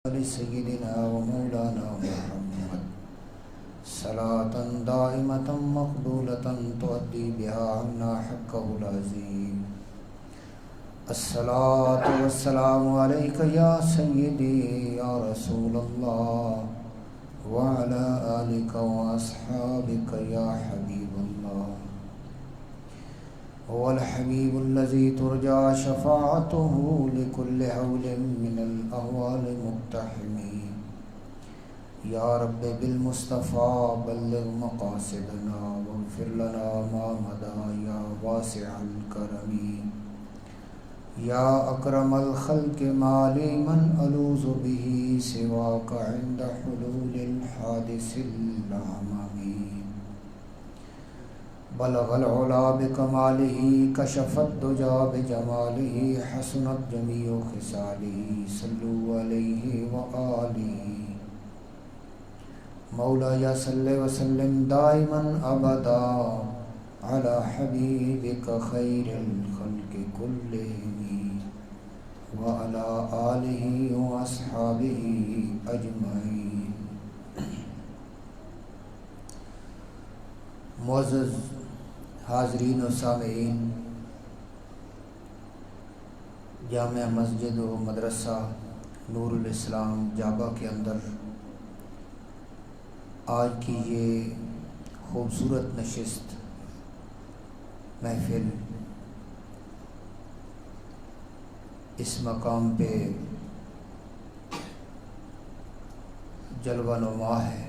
سيدنا ومولانا محمد صلاة دائمة مقبولة تؤدي بها عنا حقه العظيم. الصلاة والسلام عليك يا سيدي يا رسول الله وعلى آلك وأصحابك يا حبيب الله. هو الحبيب الذي ترجى شفاعته لكل هول من الأهوال مقتحم. يا رب بالمصطفى بلغ مقاصدنا واغفر لنا ما مضى يا واسع الكرم. يا أكرم الخلق ما لي من ألوذ به سواك عند حلول الحادث الأعمم. بلغ العلا بكماله كشف الدجى بجماله حسنت جميع خصاله صلوا عليه وآله. مولاي صل وسلم دائما أبدا على حبيبك خير الخلق كلهم وعلى آله وأصحابه أجمعين. معزز حاضرین و سامعین، جامع مسجد و مدرسہ نور الاسلام جابہ کے اندر آج کی یہ خوبصورت نشست محفل اس مقام پہ جلوہ نما ہے.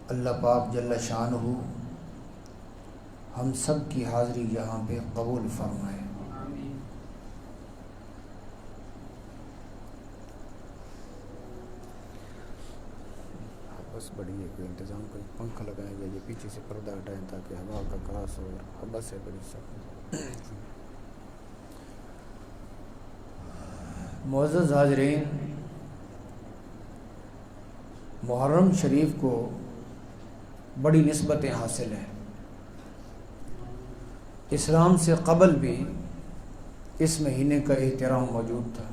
اللہ پاک جل شانہ ہم سب کی حاضری یہاں پہ قبول فرمائے. بس بڑی ہے، کوئی انتظام کوئی پنکھا لگائیں گے، یہ پیچھے سے پردہ ہٹائیں تاکہ ہوا کا کراس ہو. بس ہے بڑی سخت. معزز حاضرین، محرم شریف کو بڑی نسبتیں حاصل ہیں. اسلام سے قبل بھی اس مہینے کا احترام موجود تھا،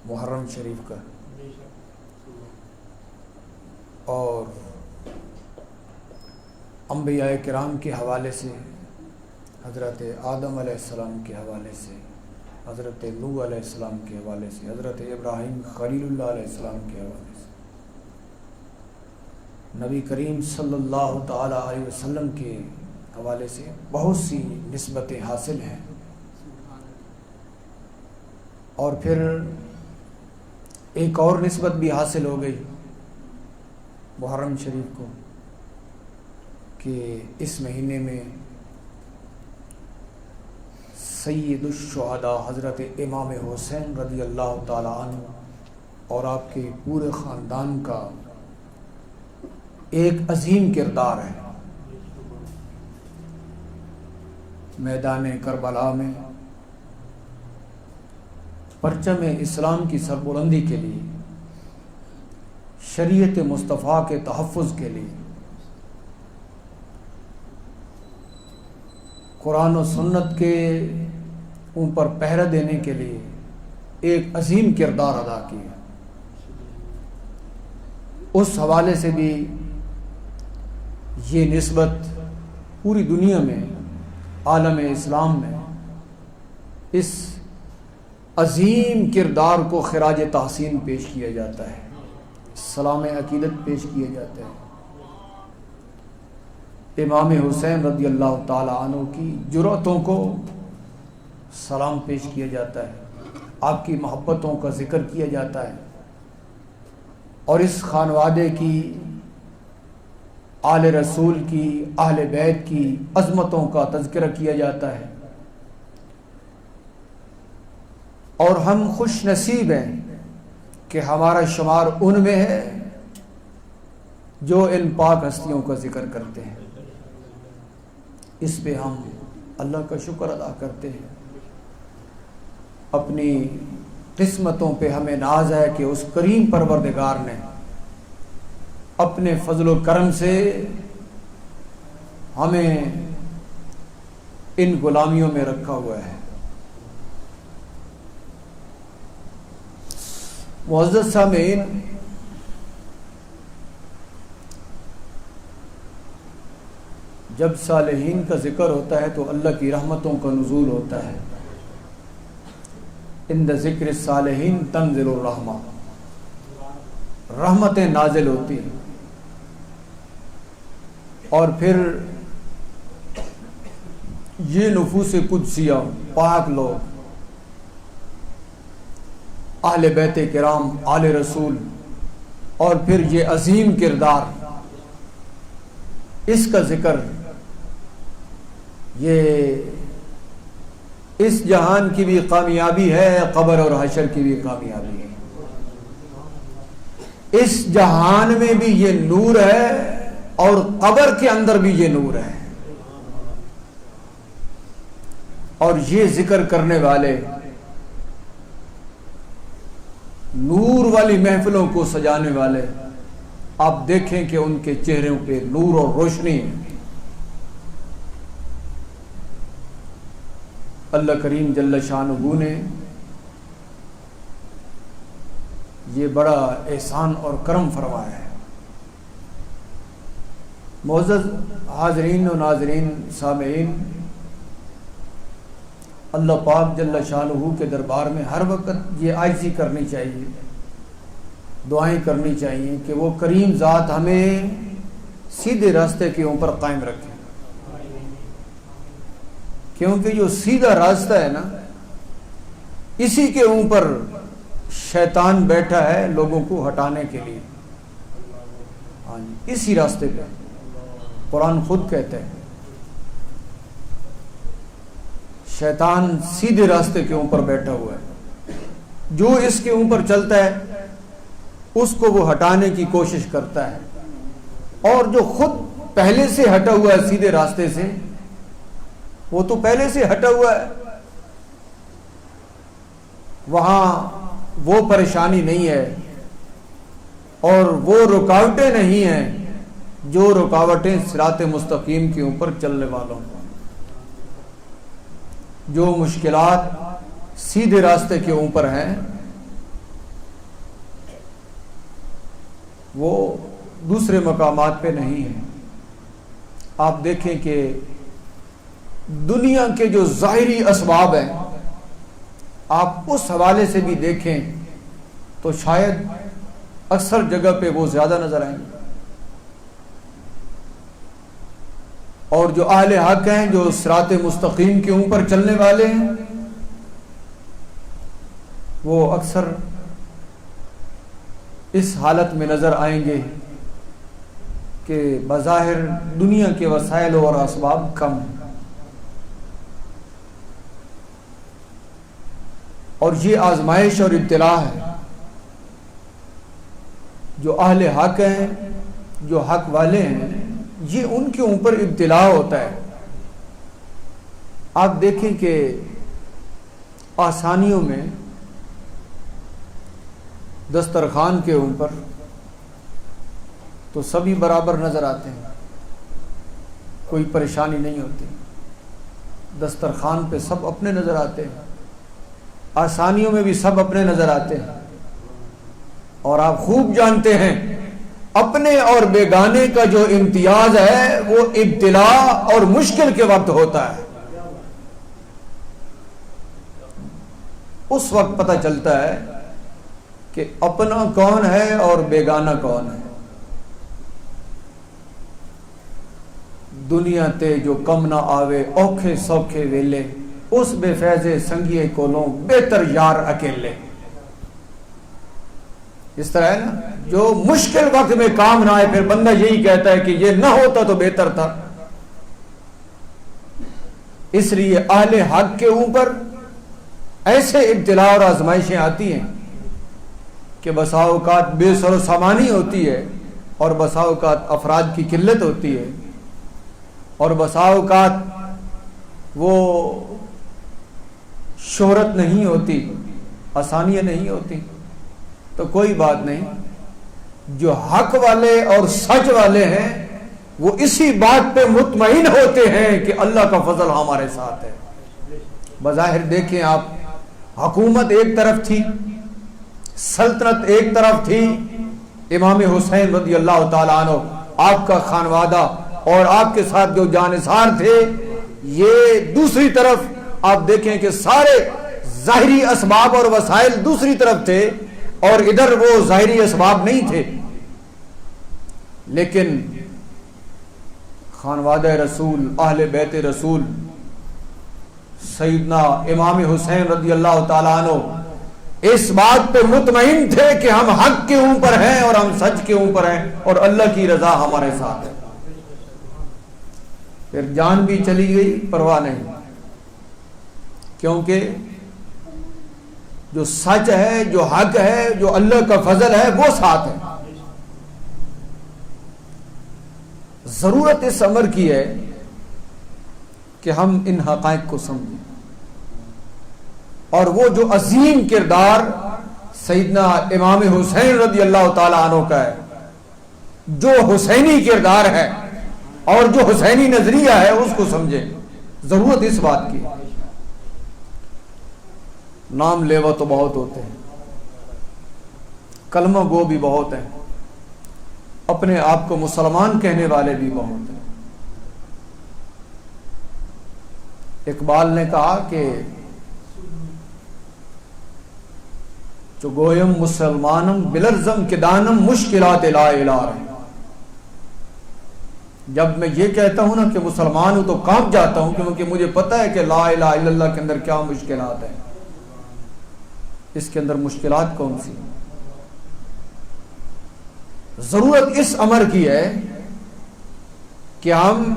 محرم شریف کا. اور انبیاء کرام کے حوالے سے، حضرت آدم علیہ السلام کے حوالے سے، حضرت نوح علیہ السلام کے حوالے سے، حضرت ابراہیم خلیل اللہ علیہ السلام کے حوالے سے، نبی کریم صلی اللہ تعالی علیہ وسلم کے حوالے سے بہت سی نسبتیں حاصل ہیں. اور پھر ایک اور نسبت بھی حاصل ہو گئی محرم شریف کو کہ اس مہینے میں سید الشہداء حضرت امام حسین رضی اللہ تعالی عنہ اور آپ کے پورے خاندان کا ایک عظیم کردار ہے. میدان کربلا میں پرچم اسلام کی سربلندی کے لیے، شریعت مصطفیٰ کے تحفظ کے لیے، قرآن و سنت کے اوپر پہرہ دینے کے لیے ایک عظیم کردار ادا کیا. اس حوالے سے بھی یہ نسبت پوری دنیا میں، عالم اسلام میں اس عظیم کردار کو خراج تحسین پیش کیا جاتا ہے، سلام عقیدت پیش کیا جاتا ہے. امام حسین رضی اللہ تعالی عنہ کی جرأتوں کو سلام پیش کیا جاتا ہے، آپ کی محبتوں کا ذکر کیا جاتا ہے، اور اس خانوادے کی، آل رسول کی، اہل بیت کی عظمتوں کا تذکرہ کیا جاتا ہے. اور ہم خوش نصیب ہیں کہ ہمارا شمار ان میں ہے جو ان پاک ہستیوں کا ذکر کرتے ہیں. اس پہ ہم اللہ کا شکر ادا کرتے ہیں. اپنی قسمتوں پہ ہمیں ناز ہے کہ اس کریم پروردگار نے اپنے فضل و کرم سے ہمیں ان غلامیوں میں رکھا ہوا ہے. معزز سامعین، جب صالحین کا ذکر ہوتا ہے تو اللہ کی رحمتوں کا نزول ہوتا ہے. عند ذکر الصالحین تنزل الرحمہ، رحمتیں نازل ہوتی ہیں. اور پھر یہ نفوس قدسیہ، پاک لوگ، اہل بیت کرام، آل رسول، اور پھر یہ عظیم کردار، اس کا ذکر، یہ اس جہان کی بھی کامیابی ہے، قبر اور حشر کی بھی کامیابی ہے. اس جہان میں بھی یہ نور ہے اور قبر کے اندر بھی یہ نور ہے. اور یہ ذکر کرنے والے، نور والی محفلوں کو سجانے والے، آپ دیکھیں کہ ان کے چہروں پہ نور اور روشنی ہے. اللہ کریم جل شانہ نے یہ بڑا احسان اور کرم فرمایا ہے. معزز حاضرین و ناظرین سامعین، اللہ پاک جل شانہ کے دربار میں ہر وقت یہ عاجزی کرنی چاہیے، دعائیں کرنی چاہیے کہ وہ کریم ذات ہمیں سیدھے راستے کے اوپر قائم رکھے. کیونکہ جو سیدھا راستہ ہے نا، اسی کے اوپر شیطان بیٹھا ہے لوگوں کو ہٹانے کے لیے. ہاں جی، اسی راستے پہ قرآن خود کہتا ہے شیطان سیدھے راستے کے اوپر بیٹھا ہوا ہے. جو اس کے اوپر چلتا ہے اس کو وہ ہٹانے کی کوشش کرتا ہے، اور جو خود پہلے سے ہٹا ہوا ہے سیدھے راستے سے، وہ تو پہلے سے ہٹا ہوا ہے، وہاں وہ پریشانی نہیں ہے اور وہ رکاوٹیں نہیں ہیں جو رکاوٹیں صراط مستقیم کے اوپر چلنے والوں کو. جو مشکلات سیدھے راستے کے اوپر ہیں وہ دوسرے مقامات پہ نہیں ہیں. آپ دیکھیں کہ دنیا کے جو ظاہری اسباب ہیں، آپ اس حوالے سے بھی دیکھیں تو شاید اکثر جگہ پہ وہ زیادہ نظر آئیں گے. اور جو اہل حق ہیں، جو صراط مستقیم کے اوپر چلنے والے ہیں، وہ اکثر اس حالت میں نظر آئیں گے کہ بظاہر دنیا کے وسائل اور اسباب کم ہیں. اور یہ آزمائش اور ابتلاء ہے. جو اہل حق ہیں، جو حق والے ہیں، یہ ان کے اوپر ابتلاء ہوتا ہے. آپ دیکھیں کہ آسانیوں میں دسترخوان کے اوپر تو سبھی برابر نظر آتے ہیں، کوئی پریشانی نہیں ہوتی. دسترخوان پہ سب اپنے نظر آتے ہیں، آسانیوں میں بھی سب اپنے نظر آتے ہیں. اور آپ خوب جانتے ہیں اپنے اور بیگانے کا جو امتیاز ہے وہ ابتلاء اور مشکل کے وقت ہوتا ہے. اس وقت پتہ چلتا ہے کہ اپنا کون ہے اور بیگانہ کون ہے. دنیا تے جو کم نہ آوے اوکھے سوکھے ویلے، اس بے فیضے سنگیے کولوں بہتر یار اکیلے. اس طرح ہے نا، جو مشکل وقت میں کام نہ آئے پھر بندہ یہی کہتا ہے کہ یہ نہ ہوتا تو بہتر تھا. اس لیے اہل حق کے اوپر ایسے ابتلاء اور آزمائشیں آتی ہیں کہ بسا اوقات بے سر و سامانی ہوتی ہے، اور بسا اوقات افراد کی قلت ہوتی ہے، اور بسا اوقات وہ شہرت نہیں ہوتی، آسانیاں نہیں ہوتی. تو کوئی بات نہیں، جو حق والے اور سچ والے ہیں وہ اسی بات پہ مطمئن ہوتے ہیں کہ اللہ کا فضل ہمارے ساتھ ہے. بظاہر دیکھیں آپ، حکومت ایک طرف تھی، سلطنت ایک طرف تھی، امام حسین رضی اللہ تعالیٰ عنہ، آپ کا خانوادہ اور آپ کے ساتھ جو جانثار تھے، یہ دوسری طرف آپ دیکھیں کہ سارے ظاہری اسباب اور وسائل دوسری طرف تھے، اور ادھر وہ ظاہری اسباب نہیں تھے، لیکن خانوادہ رسول، اہل بیت رسول، سیدنا امام حسین رضی اللہ تعالیٰ عنہ اس بات پہ مطمئن تھے کہ ہم حق کے اوپر ہیں اور ہم سچ کے اوپر ہیں اور اللہ کی رضا ہمارے ساتھ ہے۔ پھر جان بھی چلی گئی، پرواہ نہیں، کیونکہ جو سچ ہے، جو حق ہے، جو اللہ کا فضل ہے، وہ ساتھ ہے۔ ضرورت اس امر کی ہے کہ ہم ان حقائق کو سمجھیں، اور وہ جو عظیم کردار سیدنا امام حسین رضی اللہ تعالی عنہ کا ہے، جو حسینی کردار ہے اور جو حسینی نظریہ ہے، اس کو سمجھیں۔ ضرورت اس بات کی۔ نام لیوا تو بہت ہوتے ہیں، کلمہ گو بھی بہت ہیں، اپنے آپ کو مسلمان کہنے والے بھی بہت ہیں۔ اقبال نے کہا کہ جو گویم مسلمانم بلرزم کے دانم مشکلات لا الہ رہے۔ جب میں یہ کہتا ہوں نا کہ مسلمان ہوں تو کانپ جاتا ہوں، کیونکہ مجھے پتا ہے کہ لا الہ الا اللہ کے اندر کیا مشکلات ہیں۔ اس کے اندر مشکلات کون سی؟ ضرورت اس امر کی ہے کہ ہم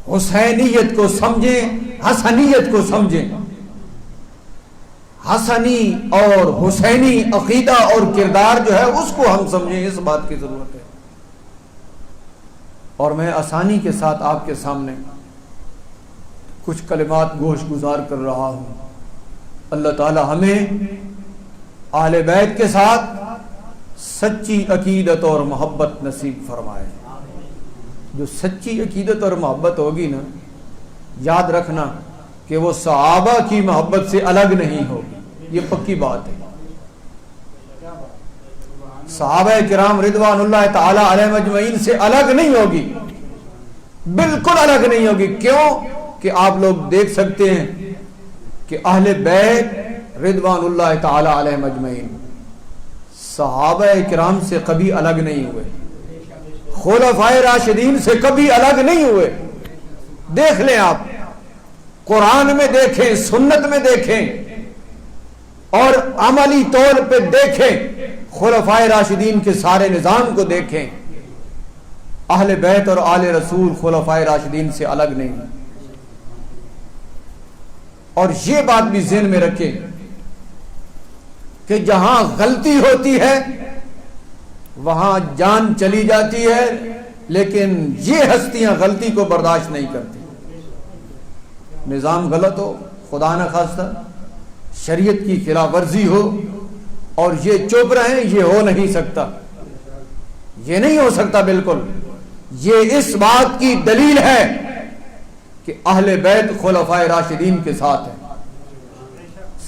حسینیت کو سمجھیں، حسنیت کو سمجھیں۔ حسنی اور حسینی عقیدہ اور کردار جو ہے اس کو ہم سمجھیں، اس بات کی ضرورت ہے۔ اور میں آسانی کے ساتھ آپ کے سامنے کچھ کلمات گوش گزار کر رہا ہوں۔ اللہ تعالی ہمیں اہل بیت کے ساتھ سچی عقیدت اور محبت نصیب فرمائے۔ جو سچی عقیدت اور محبت ہوگی نا، یاد رکھنا کہ وہ صحابہ کی محبت سے الگ نہیں ہوگی، یہ پکی بات ہے۔ صحابہ کرام رضوان اللہ تعالی علیہم اجمعین سے الگ نہیں ہوگی، بالکل الگ نہیں ہوگی۔ کیوں کہ آپ لوگ دیکھ سکتے ہیں کہ اہل بیت رضوان اللہ تعالی علیہم اجمعین صحابہ کرام سے کبھی الگ نہیں ہوئے، خلفائے راشدین سے کبھی الگ نہیں ہوئے۔ دیکھ لیں، آپ قرآن میں دیکھیں، سنت میں دیکھیں، اور عملی طور پہ دیکھیں، خلفائے راشدین کے سارے نظام کو دیکھیں، اہل بیت اور آل رسول خلفائے راشدین سے الگ نہیں۔ اور یہ بات بھی ذہن میں رکھیں کہ جہاں غلطی ہوتی ہے وہاں جان چلی جاتی ہے، لیکن یہ ہستیاں غلطی کو برداشت نہیں کرتی۔ نظام غلط ہو، خدا نہ خواستہ شریعت کی خلاف ورزی ہو، اور یہ چپ رہیں، یہ ہو نہیں سکتا، یہ نہیں ہو سکتا بالکل۔ یہ اس بات کی دلیل ہے کہ اہل بیت خلفائے راشدین کے ساتھ ہیں،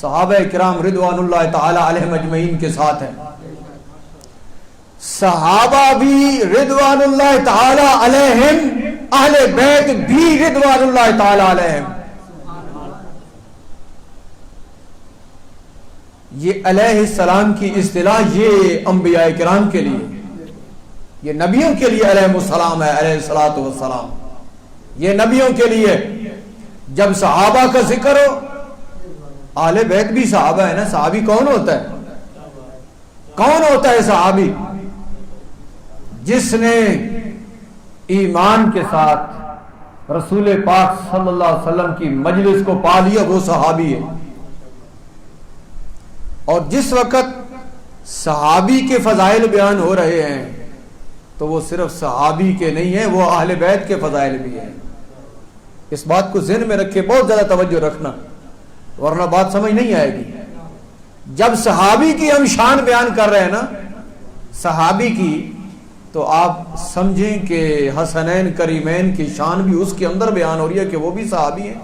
صحابہ کرام رضوان اللہ تعالی علیہم اجمعین کے ساتھ ہیں۔ صحابہ بھی رضوان اللہ تعالی علیہم، اہل بیت بھی رضوان اللہ تعالی علیہم۔ یہ علیہ السلام کی اصطلاح یہ انبیاء کرام کے لیے، یہ نبیوں کے لیے علیہ السلام ہے، علیہ الصلوۃ والسلام، یہ نبیوں کے لیے۔ جب صحابہ کا ذکر ہو، اہل بیت بھی صحابہ ہے نا۔ صحابی کون ہوتا ہے؟ کون ہوتا ہے صحابی؟ جس نے ایمان کے ساتھ رسول پاک صلی اللہ علیہ وسلم کی مجلس کو پا لیا، وہ صحابی ہے۔ اور جس وقت صحابی کے فضائل بیان ہو رہے ہیں تو وہ صرف صحابی کے نہیں ہیں، وہ اہل بیت کے فضائل بھی ہیں۔ اس بات کو ذہن میں رکھے، بہت زیادہ توجہ رکھنا، ورنہ بات سمجھ نہیں آئے گی۔ جب صحابی کی ہم شان بیان کر رہے ہیں نا، صحابی کی، تو آپ سمجھیں کہ حسنین کریمین کی شان بھی اس کے اندر بیان ہو رہی ہے کہ وہ بھی صحابی ہیں،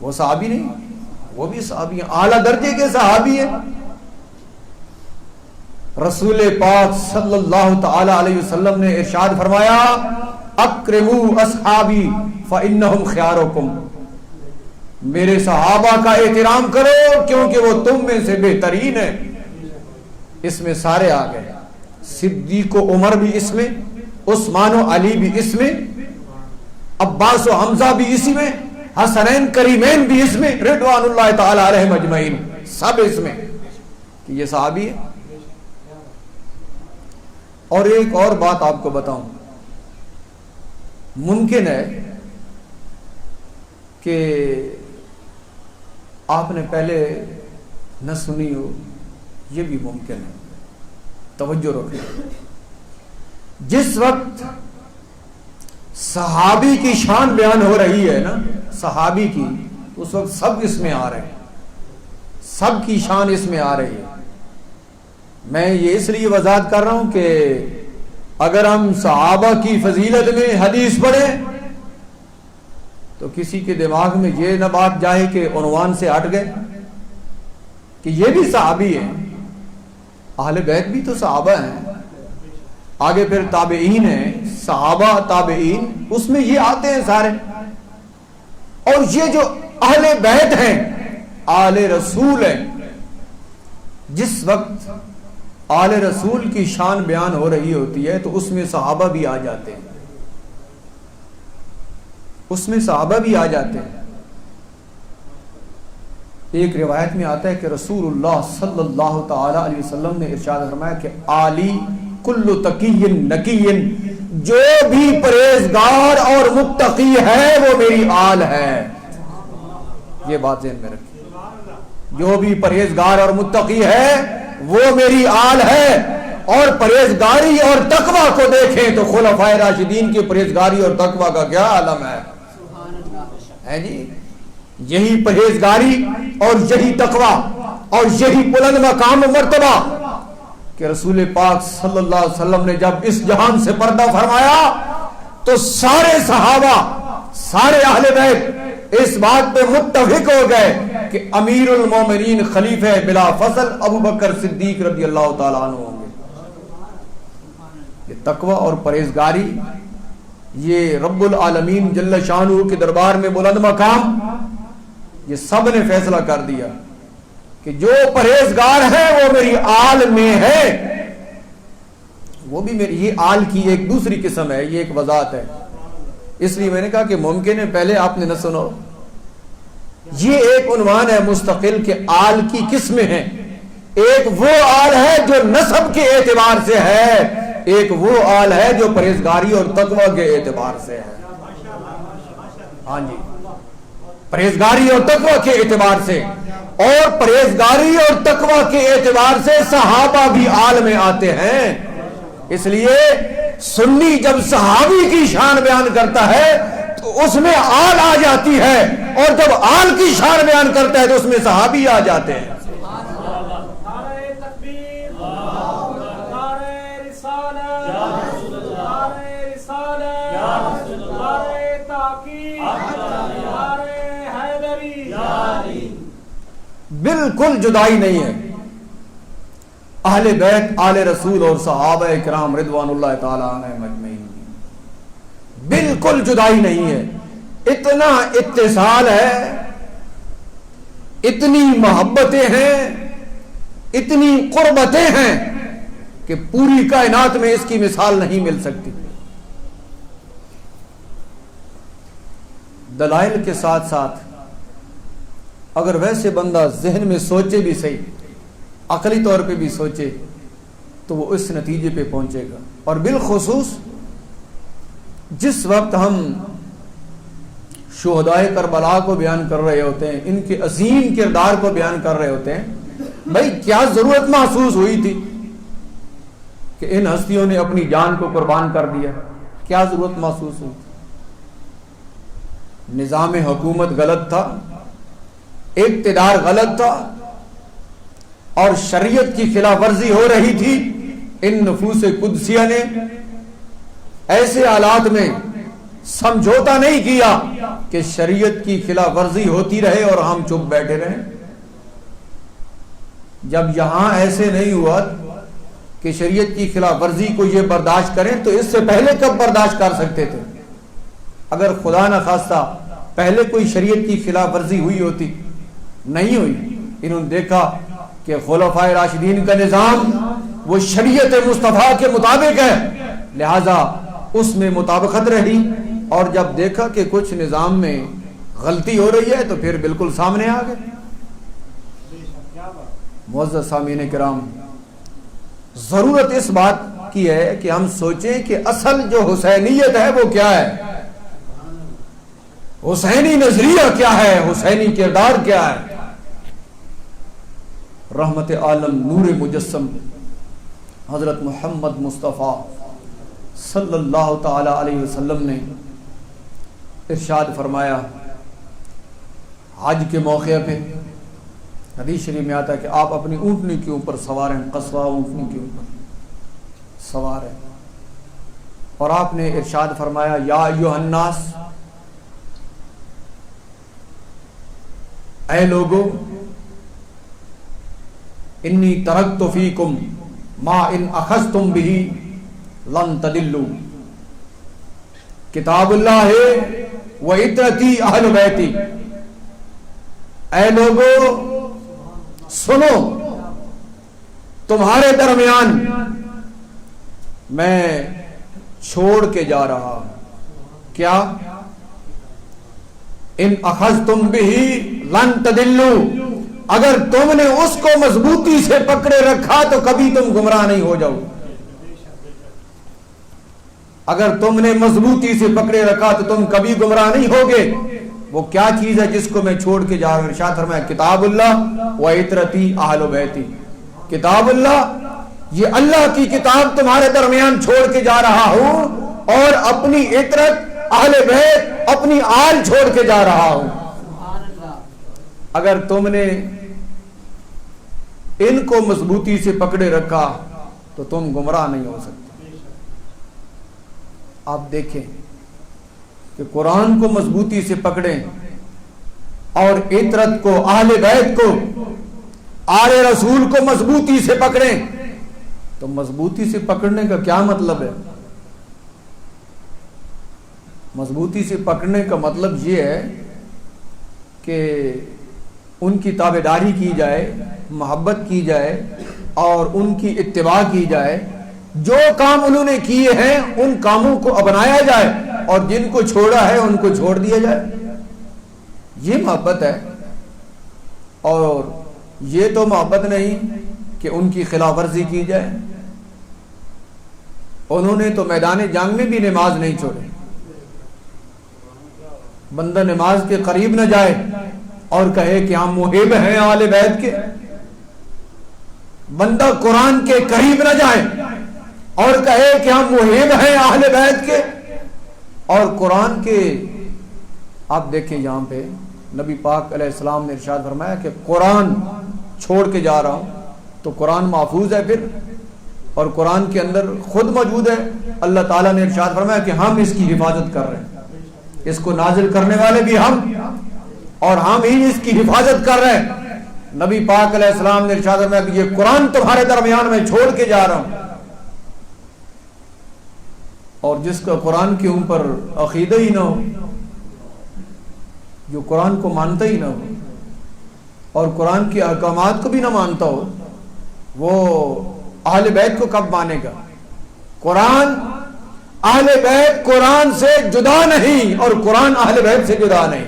وہ صحابی نہیں۔ وہ بھی صحابی ہیں، اعلیٰ درجے کے صحابی ہیں۔ رسول پاک صلی اللہ تعالی علیہ وسلم نے ارشاد فرمایا اکرموا اصحابی فانہم خیارکم، میرے صحابہ کا احترام کرو کیونکہ وہ تم میں سے بہترین ہیں۔ اس میں سارے آ گئے، صدیق و عمر بھی اس میں، عثمان و علی بھی اس میں، عباس و حمزہ بھی اسی میں، حسنین کریمین بھی اس میں، رضوان اللہ تعالی علیہم اجمعین، سب اس میں کہ یہ صحابی ہے۔ اور ایک اور بات آپ کو بتاؤں، ممکن ہے کہ آپ نے پہلے نہ سنی ہو، یہ بھی ممکن ہے، توجہ رکھیں۔ جس وقت صحابی کی شان بیان ہو رہی ہے نا، صحابی کی، اس وقت سب اس میں آ رہے ہیں، سب کی شان اس میں آ رہی ہے۔ میں یہ اس لیے وضاحت کر رہا ہوں کہ اگر ہم صحابہ کی فضیلت میں حدیث پڑھیں تو کسی کے دماغ میں یہ نہ بات جائے کہ عنوان سے ہٹ گئے کہ یہ بھی صحابی ہیں، اہل بیت بھی تو صحابہ ہیں، آگے پھر تابعین ہیں، صحابہ تابعین، اس میں یہ آتے ہیں سارے۔ اور یہ جو اہل بیت ہیں، آل رسول ہیں، جس وقت آل رسول کی شان بیان ہو رہی ہوتی ہے تو اس میں صحابہ بھی آ جاتے ہیں، اس میں صحابہ بھی آ جاتے ہیں۔ ایک روایت میں آتا ہے کہ رسول اللہ صلی اللہ تعالی علیہ وسلم نے ارشاد فرمایا کہ آلی کل تقی نقی، جو بھی پرہیزگار اور متقی ہے وہ میری آل ہے۔ یہ بات ذہن میں رکھیں، جو بھی پرہیزگار اور متقی ہے وہ میری آل ہے۔ اور پرہیزگاری اور تقوی کو دیکھیں تو خلفائے راشدین کی پرہیزگاری اور تقوی کا کیا عالم ہے جی، یہی پرہیزگاری اور یہی تقوی اور یہی بلند مقام و مرتبہ کہ رسول پاک صلی اللہ علیہ وسلم نے جب اس جہان سے پردہ فرمایا تو سارے صحابہ، سارے اہل بیت اس بات پہ متفق ہو گئے کہ امیر المومنین خلیفہ بلا فصل ابو بکر صدیق رضی اللہ تعالیٰ عنہ ہوں گے۔ یہ تقوی اور پرہیزگاری، یہ رب العالمین جل شانہ کے دربار میں بلند مقام، یہ سب نے فیصلہ کر دیا کہ جو پرہیزگار ہے وہ میری آل میں ہے۔ وہ بھی میری، یہ آل کی ایک دوسری قسم ہے، یہ ایک وضاحت ہے، اس لیے میں نے کہا کہ ممکن ہے پہلے آپ نے نہ سنا، یہ ایک عنوان ہے مستقل کہ آل کی قسمیں ہیں۔ ایک وہ آل ہے جو نسب کے اعتبار سے ہے، ایک وہ آل ہے جو پرہیزگاری اور تقوی کے اعتبار سے ہے۔ ہاں جی، پرہیزگاری اور تقوی کے اعتبار سے، اور پرہیزگاری اور تقوی کے اعتبار سے صحابہ بھی آل میں آتے ہیں۔ اس لیے سنی جب صحابی کی شان بیان کرتا ہے تو اس میں آل آ جاتی ہے، اور جب آل کی شان بیان کرتا ہے تو اس میں صحابی آ جاتے ہیں۔ بالکل جدائی نہیں ہے، اہل بیت، آل رسول اور صحابہ کرام رضوان اللہ تعالی عنہم اجمعین، بالکل جدائی نہیں ہے۔ اتنا اتصال ہے، اتنی محبتیں ہیں، اتنی قربتیں ہیں کہ پوری کائنات میں اس کی مثال نہیں مل سکتی۔ دلائل کے ساتھ ساتھ اگر ویسے بندہ ذہن میں سوچے بھی صحیح، عقلی طور پہ بھی سوچے تو وہ اس نتیجے پہ پہنچے گا۔ اور بالخصوص جس وقت ہم شہدائے کربلا کو بیان کر رہے ہوتے ہیں، ان کے عظیم کردار کو بیان کر رہے ہوتے ہیں، بھائی کیا ضرورت محسوس ہوئی تھی کہ ان ہستیوں نے اپنی جان کو قربان کر دیا؟ کیا ضرورت محسوس ہوئی؟ نظام حکومت غلط تھا، اقتدار غلط تھا، اور شریعت کی خلاف ورزی ہو رہی تھی۔ ان نفوس قدسیہ نے ایسے حالات میں سمجھوتا نہیں کیا کہ شریعت کی خلاف ورزی ہوتی رہے اور ہم چپ بیٹھے رہیں؟ جب یہاں ایسے نہیں ہوا کہ شریعت کی خلاف ورزی کو یہ برداشت کریں تو اس سے پہلے کب برداشت کر سکتے تھے؟ اگر خدا نہ خواستہ پہلے کوئی شریعت کی خلاف ورزی ہوئی ہوتی، نہیں ہوئی، انہوں نے دیکھا کہ خلفائے راشدین کا نظام وہ شریعت مصطفیٰ کے مطابق ہے، لہذا اس میں مطابقت رہی، اور جب دیکھا کہ کچھ نظام میں غلطی ہو رہی ہے تو پھر بالکل سامنے آ گئے۔ معزز سامعین کرام، ضرورت اس بات کی ہے کہ ہم سوچیں کہ اصل جو حسینیت ہے وہ کیا ہے، حسینی نظریہ کیا ہے، حسینی کردار کیا ہے۔ رحمت عالم نور مجسم حضرت محمد مصطفیٰ صلی اللہ تعالی علیہ وسلم نے ارشاد فرمایا، حج کے موقع پہ حدیث شریف میں آتا ہے کہ آپ اپنی اونٹنی کے اوپر سوار ہیں، قصوہ اونٹنی کے اوپر سوار ہیں، اور آپ نے ارشاد فرمایا، یا ایھا الناس، اے لوگو، انی ترکت فیکم ما ان اخذتم بہ لن تضلوا، کتاب اللہ و عترتی اہل بیتی۔ اے لوگو سنو، تمہارے درمیان میں چھوڑ کے جا رہا، کیا؟ ان اخذتم بہ لن تضلوا، اگر تم نے اس کو مضبوطی سے پکڑے رکھا تو کبھی تم گمراہ نہیں ہو جاؤ۔ اگر تم نے مضبوطی سے پکڑے رکھا تو تم کبھی گمراہ نہیں ہوگے۔ وہ کیا چیز ہے جس کو میں چھوڑ کے جا رہا ہوں؟ ارشاد فرمایا، کتاب اللہ و عترتی اہل بیتی۔ کتاب اللہ، یہ اللہ کی کتاب تمہارے درمیان چھوڑ کے جا رہا ہوں، اور اپنی عترت اہل بیت، اپنی آل چھوڑ کے جا رہا ہوں۔ اگر تم نے ان کو مضبوطی سے پکڑے رکھا تو تم گمراہ نہیں ہو سکتے۔ آپ دیکھیں کہ قرآن کو مضبوطی سے پکڑیں اور عترت کو، اہل بیت کو، آل رسول کو مضبوطی سے پکڑیں، تو مضبوطی سے پکڑنے کا کیا مطلب ہے؟ مضبوطی سے پکڑنے کا مطلب یہ ہے کہ ان کی تابعداری کی جائے، محبت کی جائے اور ان کی اتباع کی جائے، جو کام انہوں نے کیے ہیں ان کاموں کو اپنایا جائے، اور جن کو چھوڑا ہے ان کو چھوڑ دیا جائے۔ یہ محبت ہے، اور یہ تو محبت نہیں کہ ان کی خلاف ورزی کی جائے۔ انہوں نے تو میدان جنگ میں بھی نماز نہیں چھوڑی۔ بندہ نماز کے قریب نہ جائے اور کہے کہ ہم محب ہیں آل بیت کے، بندہ قرآن کے قریب نہ جائے اور کہے کہ ہم محب ہیں اہل بیت کے، اور قرآن کے، آپ دیکھیں یہاں پہ نبی پاک علیہ السلام نے ارشاد فرمایا کہ قرآن چھوڑ کے جا رہا ہوں، تو قرآن محفوظ ہے پھر، اور قرآن کے اندر خود موجود ہے۔ اللہ تعالیٰ نے ارشاد فرمایا کہ ہم اس کی حفاظت کر رہے ہیں، اس کو نازل کرنے والے بھی ہم، اور ہم ہی اس کی حفاظت کر رہے ہیں۔ نبی پاک علیہ السلام نے ارشاد فرمایا کہ یہ قرآن تمہارے درمیان میں چھوڑ کے جا رہا ہوں، اور جس کا قرآن کے اوپر عقیدہ ہی نہ ہو، جو قرآن کو مانتا ہی نہ ہو اور قرآن کے احکامات کو بھی نہ مانتا ہو، وہ اہل بیت کو کب مانے گا؟ قرآن، اہل بیت قرآن سے جدا نہیں، اور قرآن اہل بیت سے جدا نہیں۔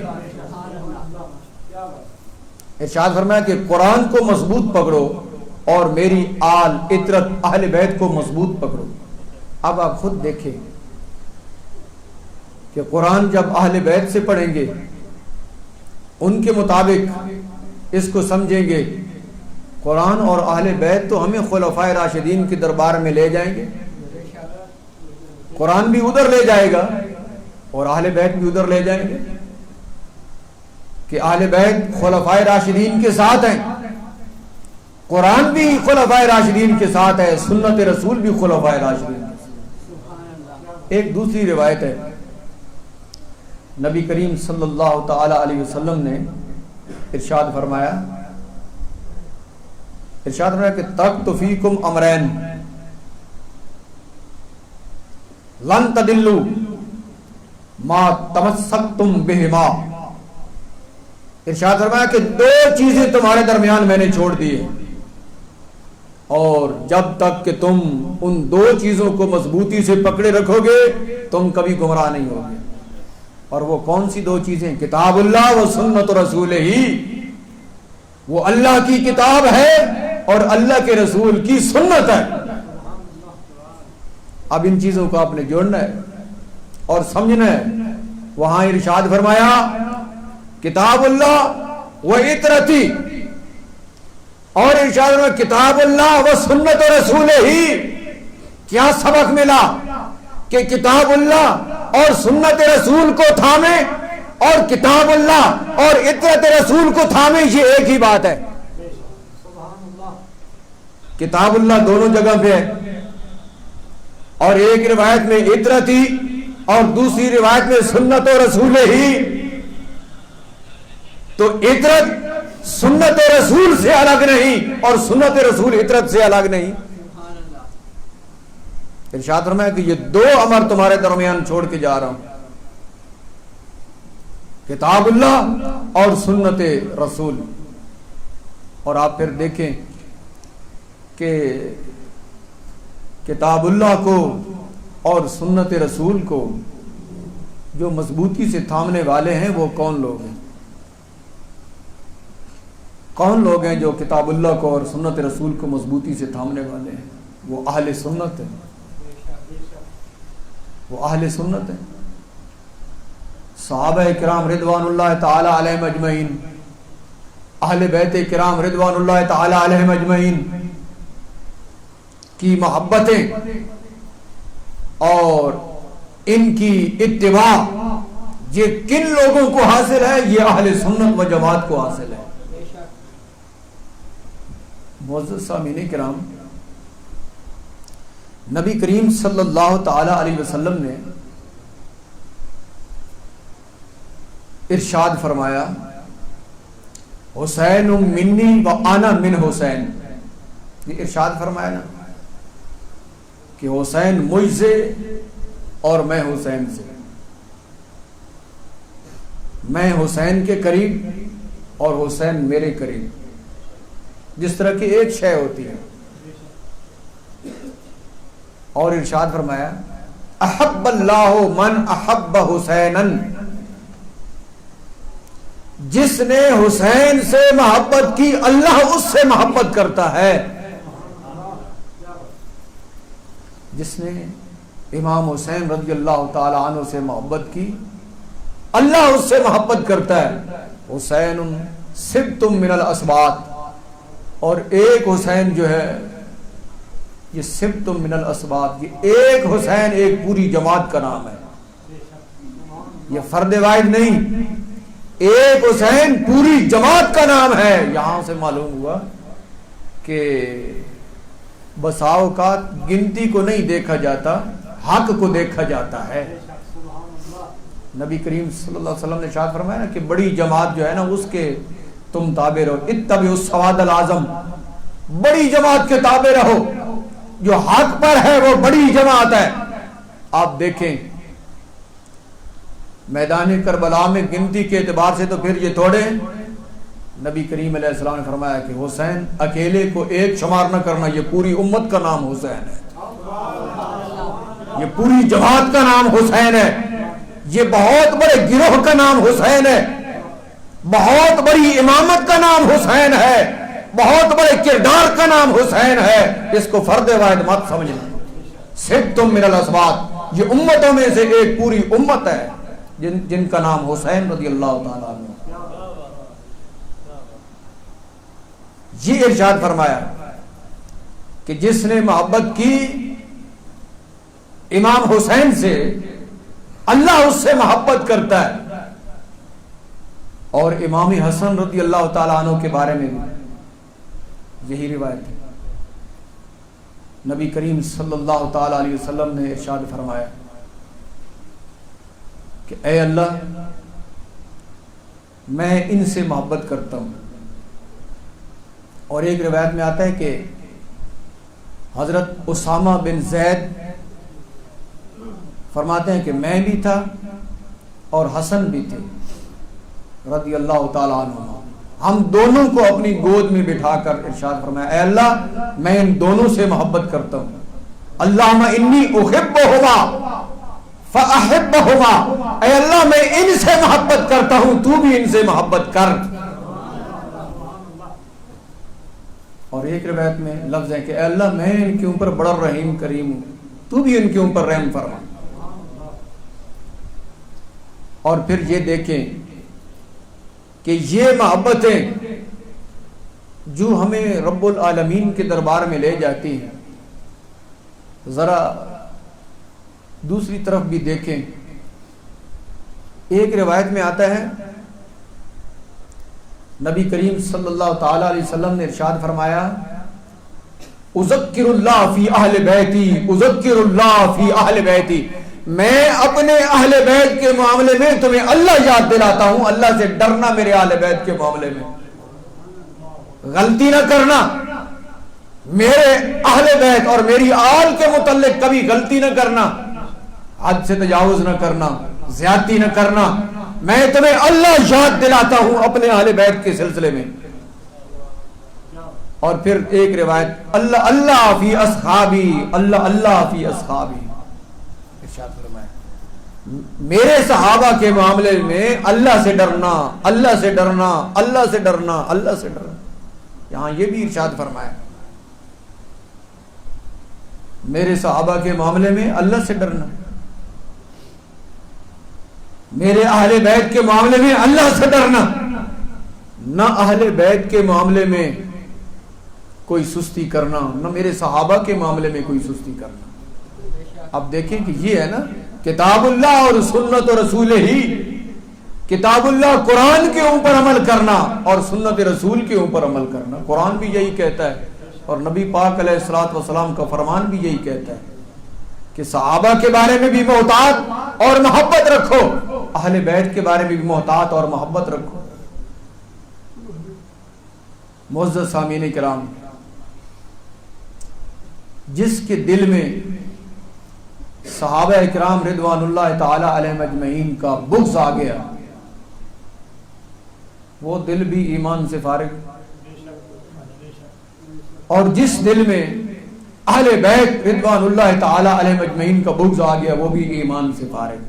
ارشاد فرمایا کہ قرآن کو مضبوط پکڑو اور میری آل، عترت، اہل بیت کو مضبوط پکڑو۔ اب آپ خود دیکھیں کہ قرآن جب اہل بیت سے پڑھیں گے، ان کے مطابق اس کو سمجھیں گے، قرآن اور اہل بیت تو ہمیں خلفائے راشدین کے دربار میں لے جائیں گے، قرآن بھی ادھر لے جائے گا اور اہل بیت بھی ادھر لے جائیں گے، کہ اہل بیت خلفائے راشدین کے ساتھ ہیں، قرآن بھی خلفائے راشدین کے ساتھ ہے، سنت رسول بھی خلفائے راشدین کے ساتھ۔ ایک دوسری روایت ہے نبی کریم صلی اللہ تعالی علیہ وسلم نے ارشاد فرمایا کہ ترکت فیکم امرین لن تضلوا ما تمسکتم بہما. ارشاد فرمایا کہ دو چیزیں تمہارے درمیان میں نے چھوڑ دی ہیں، اور جب تک کہ تم ان دو چیزوں کو مضبوطی سے پکڑے رکھو گے تم کبھی گمراہ نہیں ہوگے. اور وہ کون سی دو چیزیں؟ کتاب اللہ و سنت رسول ہی. وہ اللہ کی کتاب ہے اور اللہ کے رسول کی سنت ہے. اب ان چیزوں کو آپ نے جوڑنا ہے اور سمجھنا ہے. وہاں ارشاد فرمایا کتاب اللہ و اطرتی، اور ارشاد فرمایا کتاب اللہ و سنت رسول ہی. کیا سبق ملا؟ کہ کتاب اللہ اور سنت رسول کو تھامے اور کتاب اللہ اور اطرت رسول کو تھامے، یہ ایک ہی بات ہے. کتاب اللہ دونوں جگہ پہ ہے، اور ایک روایت میں اطرتی اور دوسری روایت میں سنت و رسول ہی. تو اطرت سنت رسول سے الگ نہیں اور سنت رسول اطرت سے الگ نہیں. ارشاد فرمایا کہ یہ دو امر تمہارے درمیان چھوڑ کے جا رہا ہوں، کتاب اللہ اور سنت رسول. اور آپ پھر دیکھیں کہ کتاب اللہ کو اور سنت رسول کو جو مضبوطی سے تھامنے والے ہیں وہ کون لوگ ہیں؟ کون لوگ ہیں جو کتاب اللہ کو اور سنت رسول کو مضبوطی سے تھامنے والے ہیں؟ وہ اہل سنت ہیں. وہ اہل سنت ہیں. صحابہ کرام رضوان اللہ تعالی علیہم اجمعین، اہل بیت کرام رضوان اللہ تعالی علیہم اجمعین کی محبتیں اور ان کی اتباع یہ کن لوگوں کو حاصل ہے؟ یہ اہل سنت و جماعت کو حاصل ہے. معزز سامعین کرام، نبی کریم صلی اللہ تعالی علیہ وسلم نے ارشاد فرمایا حسین منی و انا من حسین. یہ ارشاد فرمایا نا کہ حسین مجھ سے اور میں حسین سے. میں حسین کے قریب اور حسین میرے قریب. جس طرح کی ایک شے ہوتی ہے. اور ارشاد فرمایا احب اللہ من احب حسینا، جس نے حسین سے محبت کی اللہ اس سے محبت کرتا ہے. جس نے امام حسین رضی اللہ تعالی عنہ سے محبت کی اللہ اس سے محبت کرتا ہے. حسین سبت من الاسباط، اور ایک حسین جو ہے یہ سبت من الاسباط، یہ ایک حسین ایک پوری جماعت کا نام ہے. یہ فرد واحد نہیں، ایک حسین پوری جماعت کا نام ہے. یہاں سے معلوم ہوا کہ بسا اوقات گنتی کو نہیں دیکھا جاتا، حق کو دیکھا جاتا ہے. نبی کریم صلی اللہ علیہ وسلم نے ارشاد فرمایا نا کہ بڑی جماعت جو ہے نا اس کے تم تابع رہو. اتبعوا السواد الاعظم، بڑی جماعت کے تابع رہو. جو حق پر ہے وہ بڑی جماعت ہے. آپ دیکھیں میدان کربلا میں گنتی کے اعتبار سے تو پھر یہ تھوڑے. نبی کریم علیہ السلام نے فرمایا کہ حسین اکیلے کو ایک شمار نہ کرنا، یہ پوری امت کا نام حسین ہے، یہ پوری جماعت کا نام حسین ہے، یہ بہت بڑے گروہ کا نام حسین ہے، بہت بڑی امامت کا نام حسین ہے، بہت بڑے کردار کا نام حسین ہے. اس کو فرد واحد مت سمجھنا. سبتم من الاسباط، یہ امتوں میں سے ایک پوری امت ہے جن کا نام حسین رضی اللہ تعالیٰ عنہ. یہ ارشاد فرمایا کہ جس نے محبت کی امام حسین سے اللہ اس سے محبت کرتا ہے. اور امام حسن رضی اللہ تعالیٰ عنہ کے بارے میں بھی یہی روایت ہے. نبی کریم صلی اللہ تعالی علیہ وسلم نے ارشاد فرمایا کہ اے اللہ میں ان سے محبت کرتا ہوں. اور ایک روایت میں آتا ہے کہ حضرت اسامہ بن زید فرماتے ہیں کہ میں بھی تھا اور حسن بھی تھے رضی اللہ تعالیٰ عنہ. ہم دونوں کو اپنی گود میں بٹھا کر ارشاد فرمایا اے اللہ میں ان دونوں سے محبت کرتا ہوں. اللہم انی احبہما فاحبہما، اے اللہ میں ان سے محبت کرتا ہوں تو بھی ان سے محبت کر. اور ایک روایت میں لفظ ہے کہ اے اللہ میں ان کے اوپر بڑا رحیم کریم ہوں تو بھی ان کے اوپر رحم فرما. اور پھر یہ دیکھیں کہ یہ محبتیں جو ہمیں رب العالمین کے دربار میں لے جاتی ہیں، ذرا دوسری طرف بھی دیکھیں. ایک روایت میں آتا ہے نبی کریم صلی اللہ تعالی علیہ وسلم نے ارشاد فرمایا اذکر اللہ فی اہل بیتی، اذکر اللہ فی اہل بیتی، میں اپنے اہل بیت کے معاملے میں تمہیں اللہ یاد دلاتا ہوں. اللہ سے ڈرنا میرے اہل بیت کے معاملے میں، غلطی نہ کرنا. میرے اہل بیت اور میری آل کے متعلق کبھی غلطی نہ کرنا، حد سے تجاوز نہ کرنا، زیادتی نہ کرنا. میں تمہیں اللہ یاد دلاتا ہوں اپنے اہل بیت کے سلسلے میں. اور پھر ایک روایت اللہ اللہ فی اصحابی، اللہ اللہ فی اصحابی، ارشاد فرمایا میرے صحابہ کے معاملے میں اللہ سے ڈرنا، اللہ سے ڈرنا، اللہ سے ڈرنا، اللہ سے ڈرنا. یہاں یہ بھی ارشاد فرمایا میرے صحابہ کے معاملے میں اللہ سے ڈرنا، میرے اہل بیت کے معاملے میں اللہ سے ڈرنا، نہ اہل بیت کے معاملے میں کوئی سستی کرنا، نہ میرے صحابہ کے معاملے میں کوئی سستی کرنا. اب دیکھیں کہ یہ ہے نا کتاب اللہ اور سنت و رسول ہی. کتاب اللہ قرآن کے اوپر عمل کرنا اور سنت رسول کے اوپر عمل کرنا. قرآن بھی یہی کہتا ہے اور نبی پاک علیہ الصلوۃ والسلام کا فرمان بھی یہی کہتا ہے کہ صحابہ کے بارے میں بھی محتاط اور محبت رکھو، اہل بیت کے بارے میں بھی محتاط اور محبت رکھو. معزز سامعین کرام، جس کے دل میں صحابہ اکرام رضوان اللہ تعالی علیہم اجمعین کا بغض آ گیا، وہ دل بھی ایمان سے فارغ. اور جس دل میں اہل بیت رضوان اللہ تعالی علیہم اجمعین کا بغض آ گیا وہ بھی ایمان سے فارغ.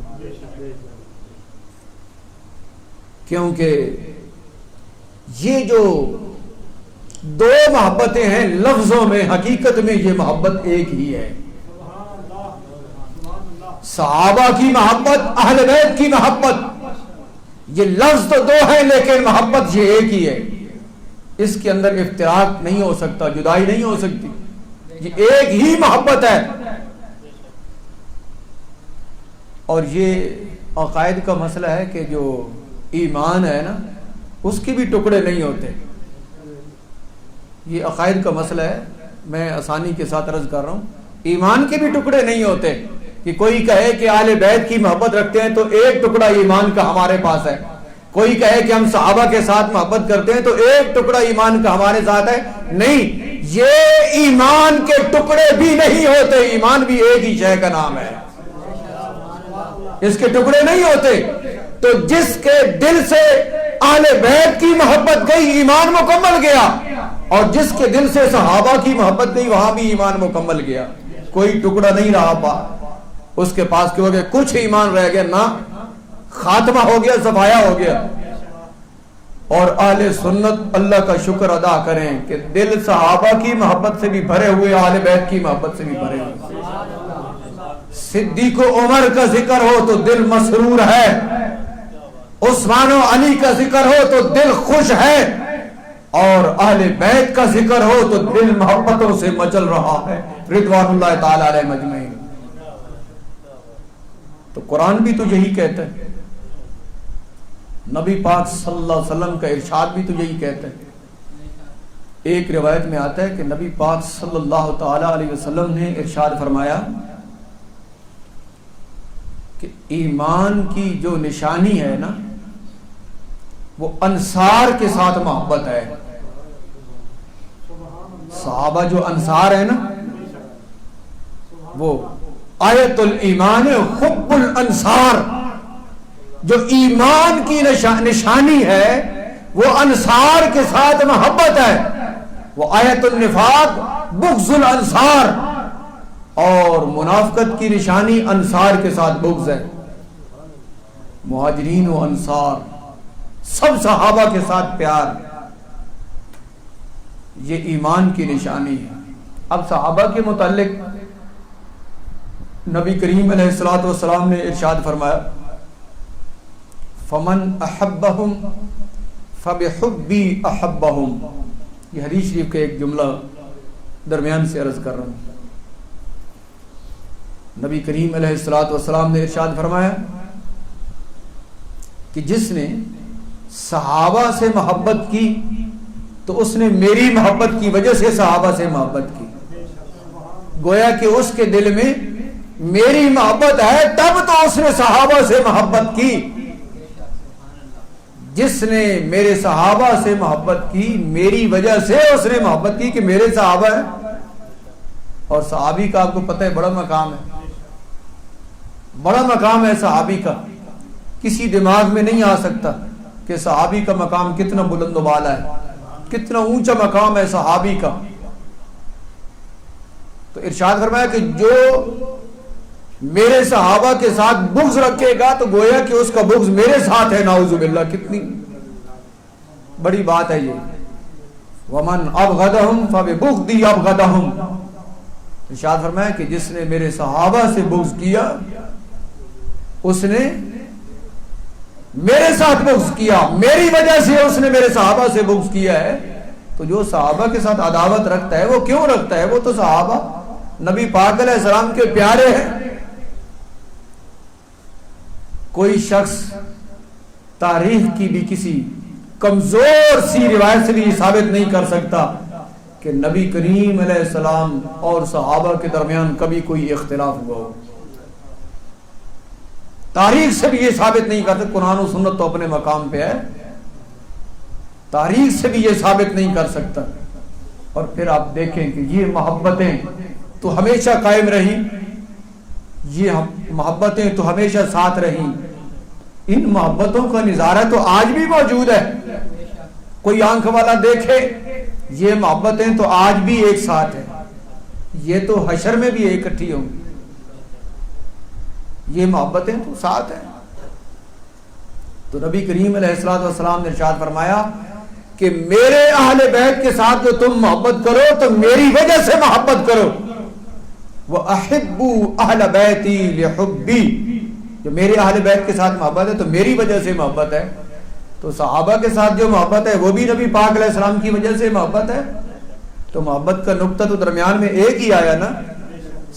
کیونکہ یہ جو دو محبتیں ہیں لفظوں میں، حقیقت میں یہ محبت ایک ہی ہے. صحابہ کی محبت، اہل بیت کی محبت، یہ لفظ تو دو ہیں لیکن محبت یہ ایک ہی ہے. اس کے اندر افتراق نہیں ہو سکتا، جدائی نہیں ہو سکتی، یہ ایک ہی محبت ہے. اور یہ عقائد کا مسئلہ ہے کہ جو ایمان ہے نا اس کے بھی ٹکڑے نہیں ہوتے. یہ عقائد کا مسئلہ ہے، میں آسانی کے ساتھ عرض کر رہا ہوں. ایمان کے بھی ٹکڑے نہیں ہوتے کہ کوئی کہے کہ اہل بیت کی محبت رکھتے ہیں تو ایک ٹکڑا ایمان کا ہمارے پاس ہے، کوئی کہے کہ ہم صحابہ کے ساتھ محبت کرتے ہیں تو ایک ٹکڑا ایمان کا ہمارے ساتھ ہے. نہیں، یہ ایمان کے ٹکڑے بھی نہیں ہوتے. ایمان بھی ایک ہی شے کا نام ہے، اس کے ٹکڑے نہیں ہوتے. تو جس کے دل سے اہل بیت کی محبت گئی ایمان مکمل گیا، اور جس کے دل سے صحابہ کی محبت گئی وہاں بھی ایمان مکمل گیا. کوئی ٹکڑا نہیں رہا اس کے پاس کہ ہو گیا کچھ ایمان رہ گیا، نہ خاتمہ ہو گیا، صفایا ہو گیا. اور اہل سنت اللہ کا شکر ادا کریں کہ دل صحابہ کی محبت سے بھی بھرے ہوئے، اہل بیت کی محبت سے بھی بھرے ہوئے. صدیق و عمر کا ذکر ہو تو دل مسرور ہے، عثمان و علی کا ذکر ہو تو دل خوش ہے، اور اہل بیت کا ذکر ہو تو دل محبتوں سے مچل رہا ہے رضوان اللہ تعالی علیہ اجمعین. تو قرآن بھی تو یہی کہتا ہے، نبی پاک صلی اللہ علیہ وسلم کا ارشاد بھی تو یہی کہتا ہے. ایک روایت میں آتا ہے کہ نبی پاک صلی اللہ تعالی علیہ وسلم نے ارشاد فرمایا کہ ایمان کی جو نشانی ہے نا وہ انصار کے ساتھ محبت ہے. صحابہ جو انصار ہے نا وہ آیت الایمان حب الانصار، جو ایمان کی نشانی ہے وہ انصار کے ساتھ محبت ہے. وہ آیت النفاق بغض الانصار، اور منافقت کی نشانی انصار کے ساتھ بغض ہے. مہاجرین و انصار سب صحابہ کے ساتھ پیار، یہ ایمان کی نشانی ہے. اب صحابہ کے متعلق نبی کریم علیہ الصلوۃ والسلام نے ارشاد فرمایا فمن احبہم فبحبی احبہم. یہ حدیث شریف کا ایک جملہ درمیان سے عرض کر رہا ہوں. نبی کریم علیہ الصلوۃ والسلام نے ارشاد فرمایا کہ جس نے صحابہ سے محبت کی تو اس نے میری محبت کی وجہ سے صحابہ سے محبت کی. گویا کہ اس کے دل میں میری محبت ہے تب تو اس نے صحابہ سے محبت کی. جس نے میرے صحابہ سے محبت کی میری وجہ سے اس نے محبت کی کہ میرے صحابہ ہیں. اور صحابی کا آپ کو پتہ ہے بڑا مقام ہے، بڑا مقام ہے صحابی کا. کسی دماغ میں نہیں آ سکتا کہ صحابی کا مقام کتنا بلند و بالا ہے، کتنا اونچا مقام ہے صحابی کا. تو ارشاد فرمایا کہ جو میرے صحابہ کے ساتھ بغض رکھے گا تو گویا کہ اس کا بغض میرے ساتھ ہے. نعوذ باللہ، کتنی بڑی بات ہے یہ. ومن ابغضہم فببغضی ابغضہم. ارشاد فرمایا کہ جس نے میرے صحابہ سے بغض کیا اس نے میرے ساتھ بغض کیا، میری وجہ سے اس نے میرے صحابہ سے بغض کیا ہے. تو جو صحابہ کے ساتھ عداوت رکھتا ہے وہ کیوں رکھتا ہے؟ وہ تو صحابہ نبی پاک علیہ السلام کے پیارے ہیں. کوئی شخص تاریخ کی بھی کسی کمزور سی روایت سے بھی ثابت نہیں کر سکتا کہ نبی کریم علیہ السلام اور صحابہ کے درمیان کبھی کوئی اختلاف ہوا ہو. تاریخ سے بھی یہ ثابت نہیں کر سکتا. قرآن و سنت تو اپنے مقام پہ ہے، تاریخ سے بھی یہ ثابت نہیں کر سکتا. اور پھر آپ دیکھیں کہ یہ محبتیں تو ہمیشہ قائم رہی، یہ محبتیں تو ہمیشہ ساتھ رہیں. ان محبتوں کا نظارہ تو آج بھی موجود ہے. کوئی آنکھ والا دیکھے یہ محبتیں تو آج بھی ایک ساتھ ہیں. یہ تو حشر میں بھی اکٹھی ہوں گی. یہ محبتیں تو ساتھ ہیں. تو نبی کریم علیہ الصلوۃ والسلام نے ارشاد فرمایا کہ میرے اہل بیت کے ساتھ جو تم محبت کرو تو میری وجہ سے محبت کرو. وَأَحِبُّوا أَهْلَ بَيْتِي لِحُبِّي. جو میرے اہل بیت کے ساتھ محبت ہے تو میری وجہ سے محبت ہے. تو صحابہ کے ساتھ جو محبت ہے وہ بھی نبی پاک علیہ السلام کی وجہ سے محبت ہے. تو محبت کا نقطہ تو درمیان میں ایک ہی آیا نا.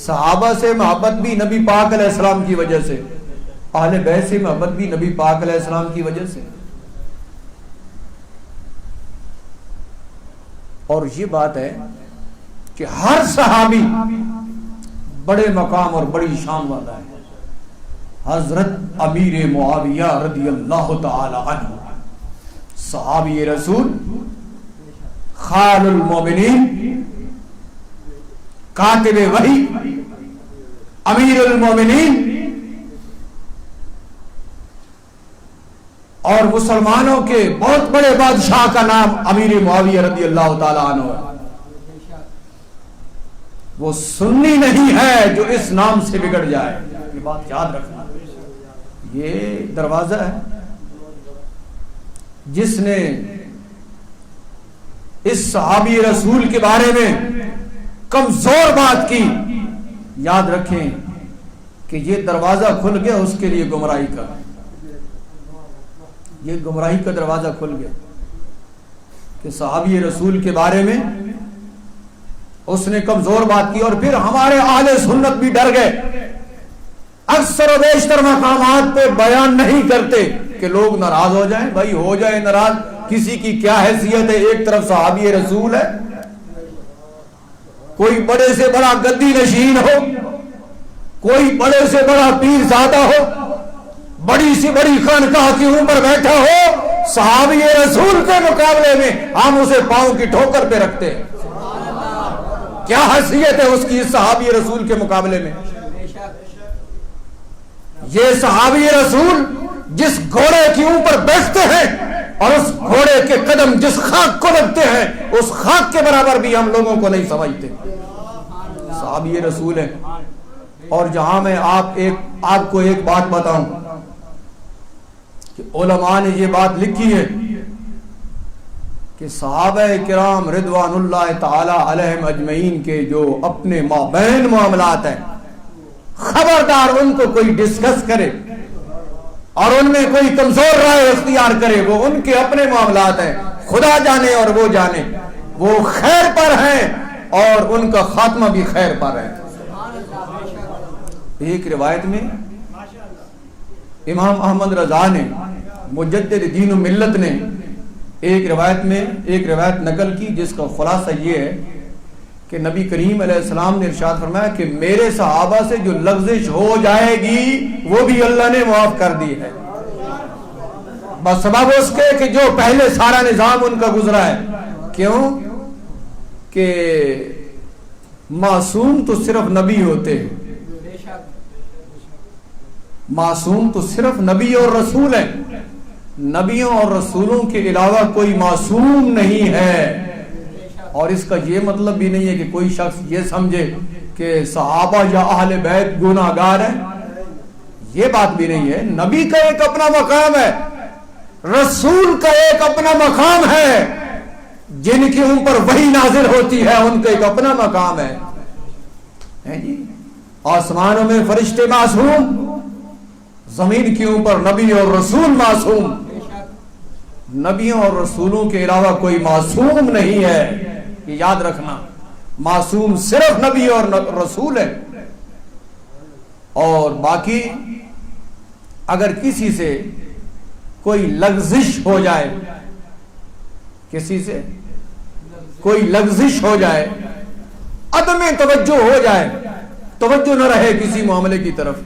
صحابہ سے محبت بھی نبی پاک علیہ السلام کی وجہ سے، اہل بیت سے محبت بھی نبی پاک علیہ السلام کی وجہ سے. اور یہ بات ہے کہ ہر صحابی بڑے مقام اور بڑی شان والا ہے. حضرت امیر معاویہ رضی اللہ تعالی عنہ صحابی رسول، خال المومنین، کاتب وحی، امیر المومنین، اور مسلمانوں کے بہت بڑے بادشاہ کا نام امیر معاویہ رضی اللہ تعالی عنہ ہے. وہ سنی نہیں ہے جو اس نام سے بگڑ جائے. یہ بات یاد رکھنا. یہ دروازہ ہے جس نے اس صحابی رسول کے بارے میں کمزور بات کی. یاد رکھیں کہ یہ دروازہ کھل گیا اس کے لیے گمراہی کا. یہ گمراہی کا دروازہ کھل گیا کہ صحابی رسول کے بارے میں اس نے کمزور بات کی. اور پھر ہمارے اہل سنت بھی ڈر گئے. اکثر و بیشتر مقامات پہ بیان نہیں کرتے کہ لوگ ناراض ہو جائیں. بھائی ہو جائے ناراض، کسی کی کیا حیثیت ہے. ایک طرف صحابی رسول ہے، کوئی بڑے سے بڑا گدی نشین ہو، کوئی بڑے سے بڑا پیر زادہ ہو، بڑی سی بڑی خانقاہ کے اوپر بیٹھا ہو، صحابی رسول کے مقابلے میں ہم اسے پاؤں کی ٹھوکر پہ رکھتے ہیں۔ کیا حیثیت ہے اس کی صحابی رسول کے مقابلے میں؟ یہ صحابی رسول جس گھوڑے کے اوپر بیٹھتے ہیں اور اس گھوڑے کے قدم جس خاک کو لگتے ہیں، اس خاک کے برابر بھی ہم لوگوں کو نہیں سمجھتے۔ صحابی رسول ہے۔ اور جہاں میں آپ کو ایک بات بتاؤں کہ علماء نے یہ بات لکھی ہے کہ صحابہ کرام رضوان اللہ تعالی علیہم اجمعین کے جو اپنے مابین معاملات ہیں، خبردار ان کو کوئی ڈسکس کرے اور ان میں کوئی کمزور رائے اختیار کرے، وہ ان کے اپنے معاملات ہیں، خدا جانے اور وہ جانے، وہ خیر پر ہیں اور ان کا خاتمہ بھی خیر پر ہے۔ ایک روایت میں امام احمد رضا نے، مجدد دین و ملت نے، ایک روایت نقل کی جس کا خلاصہ یہ ہے کہ نبی کریم علیہ السلام نے ارشاد فرمایا کہ میرے صحابہ سے جو لغزش ہو جائے گی وہ بھی اللہ نے معاف کر دی ہے، بس سبب اس کے کہ جو پہلے سارا نظام ان کا گزرا ہے۔ کیوں کہ معصوم تو صرف نبی ہوتے ہیں، معصوم تو صرف نبی اور رسول ہیں، نبیوں اور رسولوں کے علاوہ کوئی معصوم نہیں ہے۔ اور اس کا یہ مطلب بھی نہیں ہے کہ کوئی شخص یہ سمجھے کہ صحابہ یا اہل بیت گناہگار ہیں، یہ بات بھی نہیں ہے۔ نبی کا ایک اپنا مقام ہے، رسول کا ایک اپنا مقام ہے، جن کے اوپر وحی نازل ہوتی ہے ان کا ایک اپنا مقام ہے جی۔ آسمانوں میں فرشتے معصوم، زمین کے اوپر نبی اور رسول معصوم، نبیوں اور رسولوں کے علاوہ کوئی معصوم نہیں ہے، یہ یاد رکھنا۔ معصوم صرف نبی اور رسول ہے، اور باقی اگر کسی سے کوئی لغزش ہو جائے، کسی سے کوئی لغزش ہو جائے، عدم توجہ ہو جائے، توجہ نہ رہے کسی معاملے کی طرف،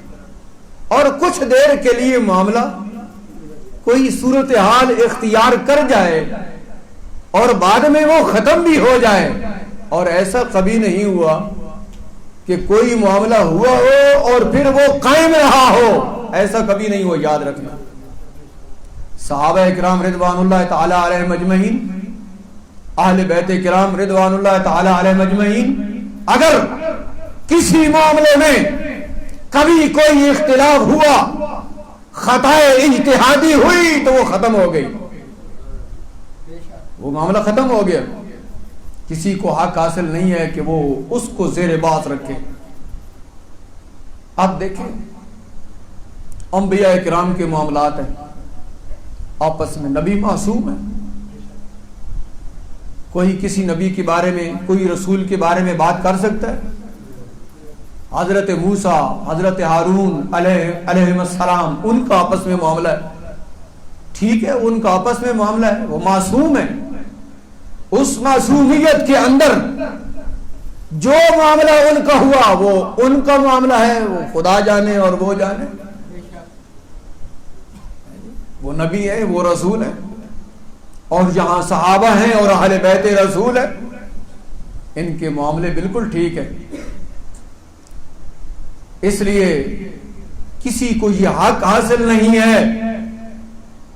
اور کچھ دیر کے لیے معاملہ کوئی صورتحال اختیار کر جائے اور بعد میں وہ ختم بھی ہو جائے، اور ایسا کبھی نہیں ہوا کہ کوئی معاملہ ہوا ہو اور پھر وہ قائم رہا ہو، ایسا کبھی نہیں ہوا، یاد رکھنا۔ صحابہ کرام رضوان اللہ تعالی علیہم اجمعین، اہل بیت کرام رضوان اللہ تعالی علیہم اجمعین، اگر کسی معاملے میں کبھی کوئی اختلاف ہوا، خطائے اجتہادی ہوئی، تو وہ ختم ہو گئی، وہ معاملہ ختم ہو گیا۔ کسی کو حق حاصل نہیں ہے کہ وہ اس کو زیر باس رکھے۔ اب دیکھیں انبیاء کرام کے معاملات ہیں، آپس میں نبی معصوم ہے، کوئی کسی نبی کے بارے میں، کوئی رسول کے بارے میں بات کر سکتا ہے؟ حضرت موسیٰ، حضرت ہارون علیہ السلام، ان کا آپس میں معاملہ ہے، ٹھیک ہے، ان کا آپس میں معاملہ ہے، وہ معصوم ہے۔ اس معصومیت کے اندر جو معاملہ ان کا ہوا وہ ان کا معاملہ ہے، وہ خدا جانے اور وہ جانے، وہ نبی ہے، وہ رسول ہے، اور جہاں صحابہ ہیں اور اہل بیت رسول ہے، ان کے معاملے بالکل ٹھیک ہے۔ اس لیے کسی کو یہ حق حاصل نہیں ہے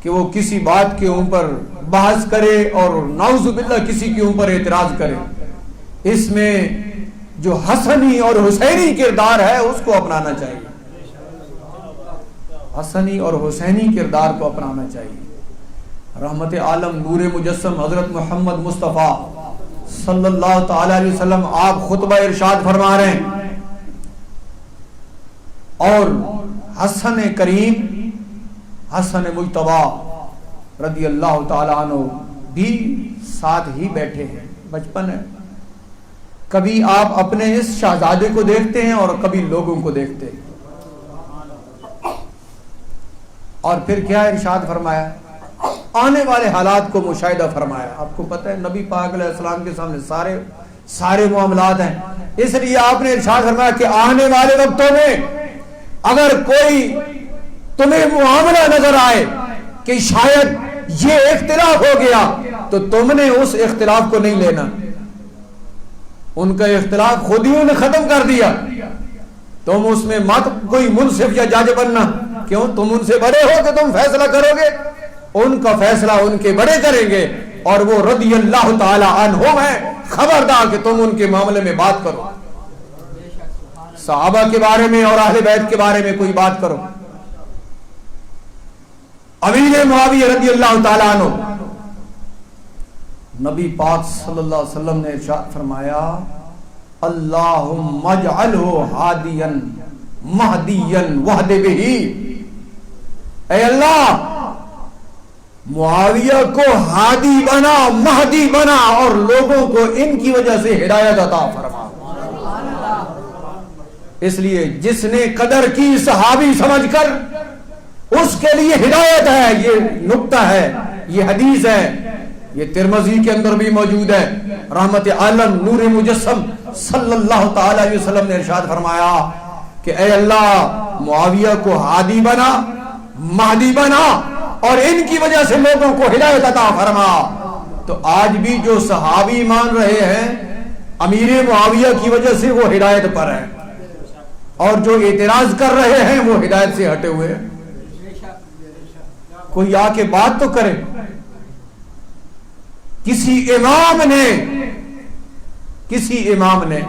کہ وہ کسی بات کے اوپر بحث کرے اور نعوذ باللہ کسی کے اوپر اعتراض کرے۔ اس میں جو حسنی اور حسینی کردار ہے اس کو اپنانا چاہیے، حسنی اور حسینی کردار کو اپنانا چاہیے۔ رحمت عالم نور مجسم حضرت محمد مصطفیٰ صلی اللہ تعالی علیہ وسلم، آپ خطبہ ارشاد فرما رہے ہیں، اور حسن کریم، حسن مجتبی رضی اللہ تعالی عنہ بھی ساتھ ہی بیٹھے ہیں، بچپن ہے۔ کبھی آپ اپنے اس شہزادے کو دیکھتے ہیں اور کبھی لوگوں کو دیکھتے ہیں، اور پھر کیا ارشاد فرمایا؟ آنے والے حالات کو مشاہدہ فرمایا۔ آپ کو پتہ ہے نبی پاک علیہ السلام کے سامنے سارے معاملات ہیں، اس لیے آپ نے ارشاد فرمایا کہ آنے والے وقتوں میں اگر کوئی تمہیں معاملہ نظر آئے کہ شاید یہ اختلاف ہو گیا تو تم نے اس اختلاف کو نہیں لینا. ان کا اختلاف خود ہی انہیں ختم کر دیا. تم اس میں مت کوئی منصف یا جج بننا. کیوں؟ تم ان سے بڑے ہو کہ تم فیصلہ کرو گے؟ ان کا فیصلہ ان کے بڑے کریں گے اور وہ رضی اللہ تعالی عنہم ہیں. خبردار کہ تم ان کے معاملے میں بات کرو. صحابہ کے بارے میں اور اہل بیت کے بارے میں کوئی بات کرو. امیر معاویہ رضی اللہ تعالی عنہ، نبی پاک صلی اللہ علیہ وسلم نے ارشاد فرمایا اللہم اجعلہ ہادیا مہدیا وہد بہ. اے اللہ معاویہ کو ہادی بنا، مہدی بنا اور لوگوں کو ان کی وجہ سے ہدایت عطا فرما. اس لیے جس نے قدر کی صحابی سمجھ کر اس کے لیے ہدایت ہے. یہ نقطہ ہے، یہ حدیث ہے، یہ ترمذی کے اندر بھی موجود ہے. رحمت عالم نور مجسم صلی اللہ تعالی علیہ وسلم نے ارشاد فرمایا کہ اے اللہ معاویہ کو ہادی بنا، مہدی بنا اور ان کی وجہ سے لوگوں کو ہدایت عطا فرما. تو آج بھی جو صحابی مان رہے ہیں امیر معاویہ کی وجہ سے وہ ہدایت پر ہیں، اور جو اعتراض کر رہے ہیں وہ ہدایت سے ہٹے ہوئے ہیں. کوئی آ کے بات تو کرے. کسی امام نے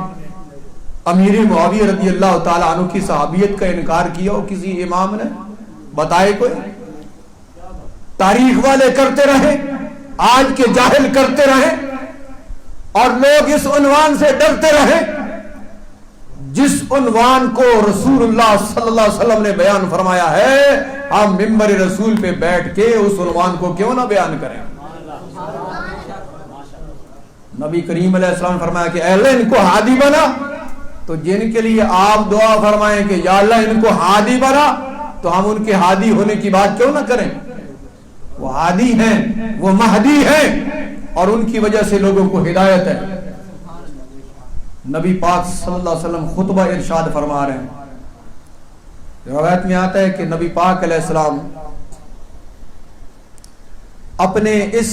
امیر معاویہ رضی اللہ تعالی عنہ کی صحابیت کا انکار کیا ہو؟ کسی امام نے بتائے؟ کوئی؟ تاریخ والے کرتے رہے، آج کے جاہل کرتے رہے اور لوگ اس عنوان سے ڈرتے رہے جس عنوان کو رسول اللہ صلی اللہ علیہ وسلم نے بیان فرمایا ہے. ہم ممبر رسول پہ بیٹھ کے اس عنوان کو کیوں نہ بیان کریں؟ نبی کریم علیہ السلام فرمایا کہ اے اللہ ان کو ہادی بنا. تو جن کے لیے آپ دعا فرمائیں کہ یا اللہ ان کو ہادی بنا، تو ہم ان کے ہادی ہونے کی بات کیوں نہ کریں؟ وہ ہادی ہیں، وہ مہدی ہیں اور ان کی وجہ سے لوگوں کو ہدایت ہے. نبی پاک صلی اللہ علیہ وسلم خطبہ ارشاد فرما رہے ہیں. روایت میں آتا ہے کہ نبی پاک علیہ السلام اپنے اس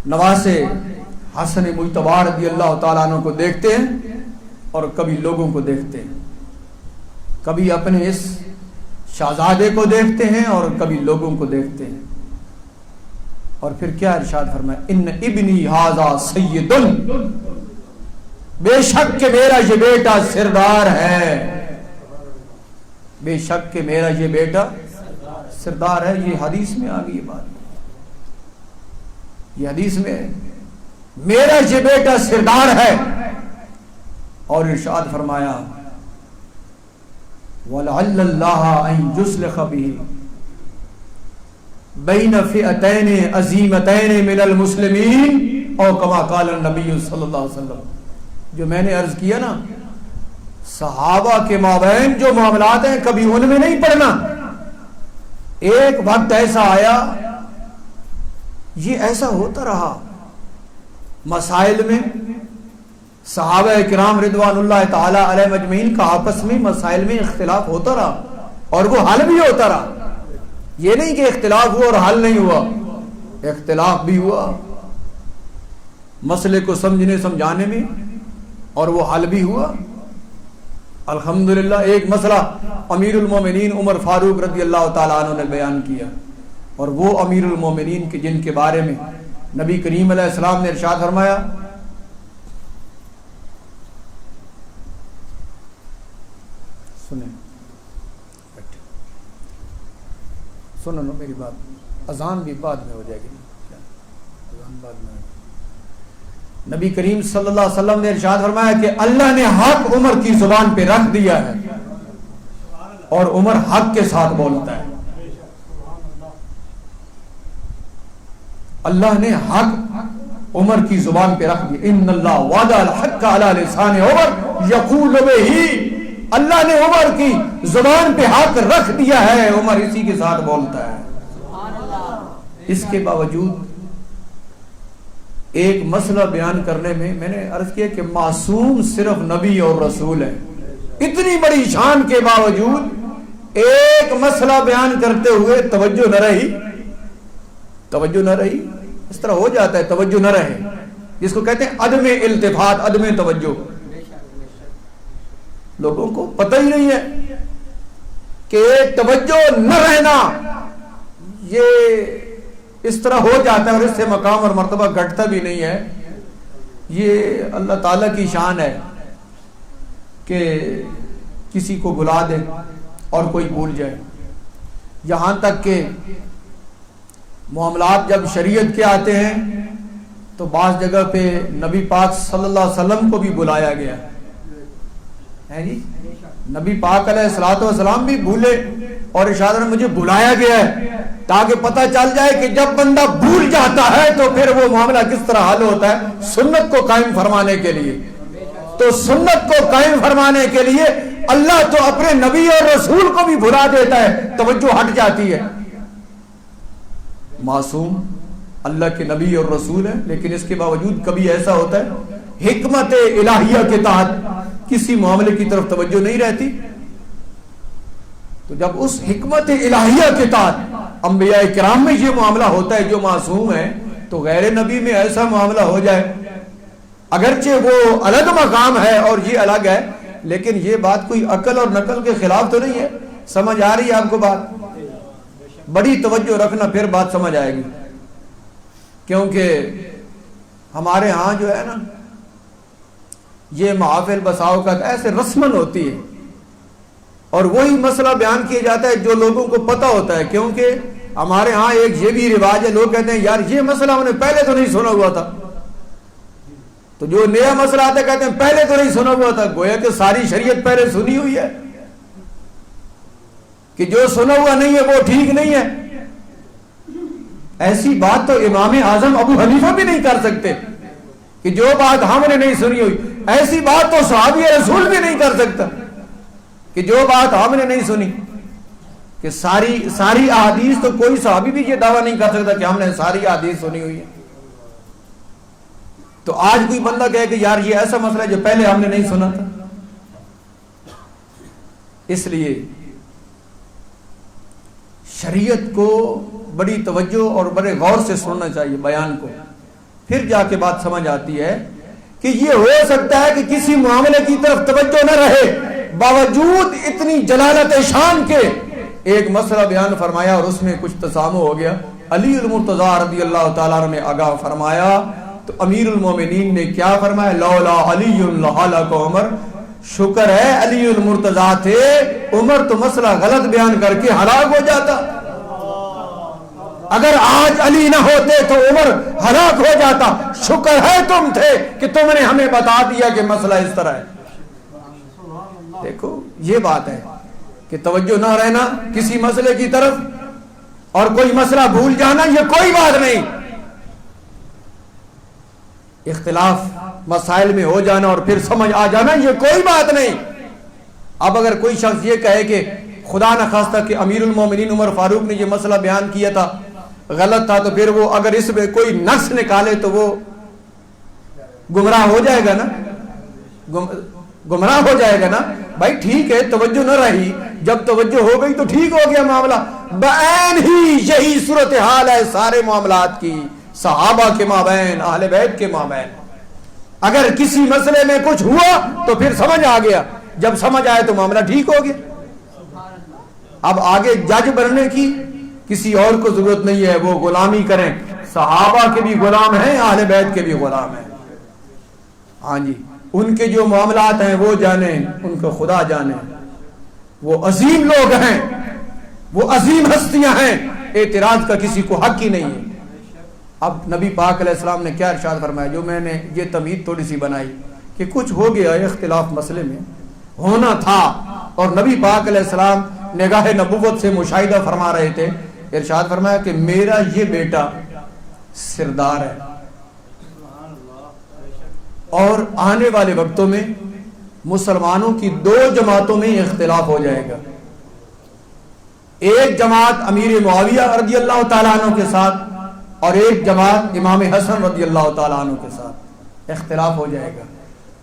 نواسے حسن مجتبی رضی اللہ تعالیٰ عنہ کو دیکھتے ہیں اور کبھی لوگوں کو دیکھتے ہیں. کبھی اپنے اس شہزادے کو دیکھتے ہیں اور کبھی لوگوں کو دیکھتے ہیں. اور پھر کیا ارشاد فرمایا؟ ان ابنی ھذا سید، بے شک کہ میرا یہ بیٹا سردار ہے. بے شک کہ میرا یہ بیٹا سردار ہے. یہ حدیث میں آ گئی بات. یہ حدیث میں میرا یہ بیٹا سردار ہے. اور ارشاد فرمایا وَلَعَلَّ اللَّهَ أَن يُصْلِحَ بِهِ بَيْنَ فِئَتَيْنِ عَظِیمَتَيْنِ مِنَ الْمُسْلِمِینَ او کما قال النبی صلی اللہ علیہ وسلم. جو میں نے عرض کیا نا، صحابہ کے مابین جو معاملات ہیں کبھی ان میں نہیں پڑنا. ایک وقت ایسا آیا، یہ ایسا ہوتا رہا مسائل میں. صحابہ کرام رضوان اللہ تعالی علیہ مجمعین کا آپس میں مسائل میں اختلاف ہوتا رہا اور وہ حل بھی ہوتا رہا. یہ نہیں کہ اختلاف ہوا اور حل نہیں ہوا، اختلاف بھی ہوا مسئلے کو سمجھنے سمجھانے میں اور وہ حل بھی ہوا. الحمدللہ ایک مسئلہ امیر المومنین عمر فاروق رضی اللہ تعالیٰ عنہ نے بیان کیا، اور وہ امیر المومنین کے جن کے بارے میں نبی کریم علیہ السلام نے ارشاد فرمایا سنو میری بات، اذان بھی بعد میں ہو جائے گی. اذان بعد میں. نبی کریم صلی اللہ علیہ وسلم نے ارشاد فرمایا کہ اللہ نے حق عمر کی زبان پہ رکھ دیا ہے اور عمر حق کے ساتھ بولتا ہے. اللہ نے حق عمر کی زبان پہ رکھ دیا. ان اللہ وعد الحق علی لسان عمر یقول بہ. اللہ نے عمر کی زبان پہ حق رکھ دیا ہے، عمر اسی کے ساتھ بولتا ہے. اس کے باوجود ایک مسئلہ بیان کرنے میں نے عرض کیا کہ معصوم صرف نبی اور رسول ہے. اتنی بڑی شان کے باوجود ایک مسئلہ بیان کرتے ہوئے توجہ نہ رہی. اس طرح ہو جاتا ہے توجہ نہ رہے، جس کو کہتے ہیں عدم التفات، عدم توجہ. لوگوں کو پتہ ہی نہیں ہے کہ توجہ نہ رہنا یہ اس طرح ہو جاتا ہے، اور اس سے مقام اور مرتبہ گھٹتا بھی نہیں ہے. یہ اللہ تعالیٰ کی شان ہے کہ کسی کو بلا دے اور کوئی بھول جائے. یہاں تک کہ معاملات جب شریعت کے آتے ہیں تو بعض جگہ پہ نبی پاک صلی اللہ علیہ وسلم کو بھی بلایا گیا ہے جی. نبی پاک علیہ الصلوۃ والسلام بھی بھولے اور ارشاد نے مجھے بلایا گیا ہے تاکہ پتہ چل جائے کہ جب بندہ بھول جاتا ہے تو پھر وہ معاملہ کس طرح حل ہوتا ہے. سنت کو قائم فرمانے کے لیے، تو سنت کو قائم فرمانے کے لیے اللہ تو اپنے نبی اور رسول کو بھی بھلا دیتا ہے، توجہ ہٹ جاتی ہے. معصوم اللہ کے نبی اور رسول ہے، لیکن اس کے باوجود کبھی ایسا ہوتا ہے حکمت الہیہ کے تحت کسی معاملے کی طرف توجہ نہیں رہتی. تو جب اس حکمت الہیہ کے تحت انبیاء کرام میں یہ معاملہ ہوتا ہے جو معصوم ہے، تو غیر نبی میں ایسا معاملہ ہو جائے، اگرچہ وہ الگ مقام ہے اور یہ الگ ہے، لیکن یہ بات کوئی عقل اور نقل کے خلاف تو نہیں ہے. سمجھ آ رہی ہے آپ کو بات؟ بڑی توجہ رکھنا، پھر بات سمجھ آئے گی. کیونکہ ہمارے ہاں جو ہے نا یہ محافل بسا اوقات ایسے رسمن ہوتی ہے اور وہی مسئلہ بیان کیا جاتا ہے جو لوگوں کو پتہ ہوتا ہے. کیونکہ ہمارے ہاں ایک یہ بھی رواج ہے، لوگ کہتے ہیں یار یہ مسئلہ ہم نے پہلے تو نہیں سنا ہوا تھا. تو جو نیا مسئلہ آتا ہے کہتے ہیں پہلے تو نہیں سنا ہوا تھا. گویا کہ ساری شریعت پہلے سنی ہوئی ہے کہ جو سنا ہوا نہیں ہے وہ ٹھیک نہیں ہے. ایسی بات تو امام اعظم ابو حنیفہ بھی نہیں کر سکتے کہ جو بات ہم نے نہیں سنی ہوئی. ایسی بات تو صحابی رسول بھی نہیں کر سکتا کہ جو بات ہم نے نہیں سنی. کہ ساری احادیث تو کوئی صحابی بھی یہ دعویٰ نہیں کر سکتا کہ ہم نے ساری احادیث سنی ہوئی ہے. تو آج کوئی بندہ کہے کہ یار یہ ایسا مسئلہ ہے جو پہلے ہم نے نہیں سنا تھا. اس لیے شریعت کو بڑی توجہ اور بڑے غور سے سننا چاہیے بیان کو، پھر جا کے بات سمجھ آتی ہے کہ یہ ہو سکتا ہے کہ کسی معاملے کی طرف توجہ نہ رہے، باوجود اتنی جلالت شان کے ایک مسئلہ بیان فرمایا اور اس میں کچھ تسامح ہو گیا. علی المرتضی رضی اللہ تعالیٰ عنہ نے آگاہ فرمایا تو امیر المومنین نے کیا فرمایا؟ لولا علی لہلک عمر. شکر ہے علی المرتضی تھے، عمر تو مسئلہ غلط بیان کر کے ہلاک ہو جاتا. اگر آج علی نہ ہوتے تو عمر ہلاک ہو جاتا. شکر ہے تم تھے کہ تم نے ہمیں بتا دیا کہ مسئلہ اس طرح ہے. دیکھو یہ بات ہے کہ توجہ نہ رہنا کسی مسئلے کی طرف اور کوئی مسئلہ بھول جانا یہ کوئی بات نہیں. اختلاف مسائل میں ہو جانا اور پھر سمجھ آ جانا یہ کوئی بات نہیں. اب اگر کوئی شخص یہ کہے کہ خدا نہ خواستہ کہ امیر المومنین عمر فاروق نے یہ مسئلہ بیان کیا تھا غلط تھا، تو پھر وہ اگر اس میں کوئی نقص نکالے تو وہ گمراہ ہو جائے گا نا، گمراہ ہو جائے گا نا. بھائی ٹھیک ہے توجہ نہ رہی، جب توجہ ہو گئی تو ٹھیک ہو گیا معاملہ. بعین ہی یہی صورتحال ہے سارے معاملات کی، صحابہ کے مابین، اہل بیت کے مابین. اگر کسی مسئلے میں کچھ ہوا تو پھر سمجھ آ گیا، جب سمجھ آئے تو معاملہ ٹھیک ہو گیا. اب آگے جج بننے کی کسی اور کو ضرورت نہیں ہے، وہ غلامی کریں. صحابہ کے بھی غلام ہیں، اہل بیت کے بھی غلام ہیں. ہاں جی، ان کے جو معاملات ہیں وہ جانیں، ان کو خدا جانے. وہ عظیم لوگ ہیں، وہ عظیم ہستیاں ہیں، اعتراض کا کسی کو حق ہی نہیں ہے. اب نبی پاک علیہ السلام نے کیا ارشاد فرمایا؟ جو میں نے یہ تمہید تھوڑی سی بنائی کہ کچھ ہو گیا اختلاف مسئلے میں، ہونا تھا، اور نبی پاک علیہ السلام نگاہ نبوت سے مشاہدہ فرما رہے تھے. ارشاد فرمایا کہ میرا یہ بیٹا سردار ہے اور آنے والے وقتوں میں مسلمانوں کی دو جماعتوں میں اختلاف ہو جائے گا. ایک جماعت امیر معاویہ رضی اللہ تعالیٰ عنہ کے ساتھ اور ایک جماعت امام حسن رضی اللہ تعالیٰ عنہ کے ساتھ اختلاف ہو جائے گا.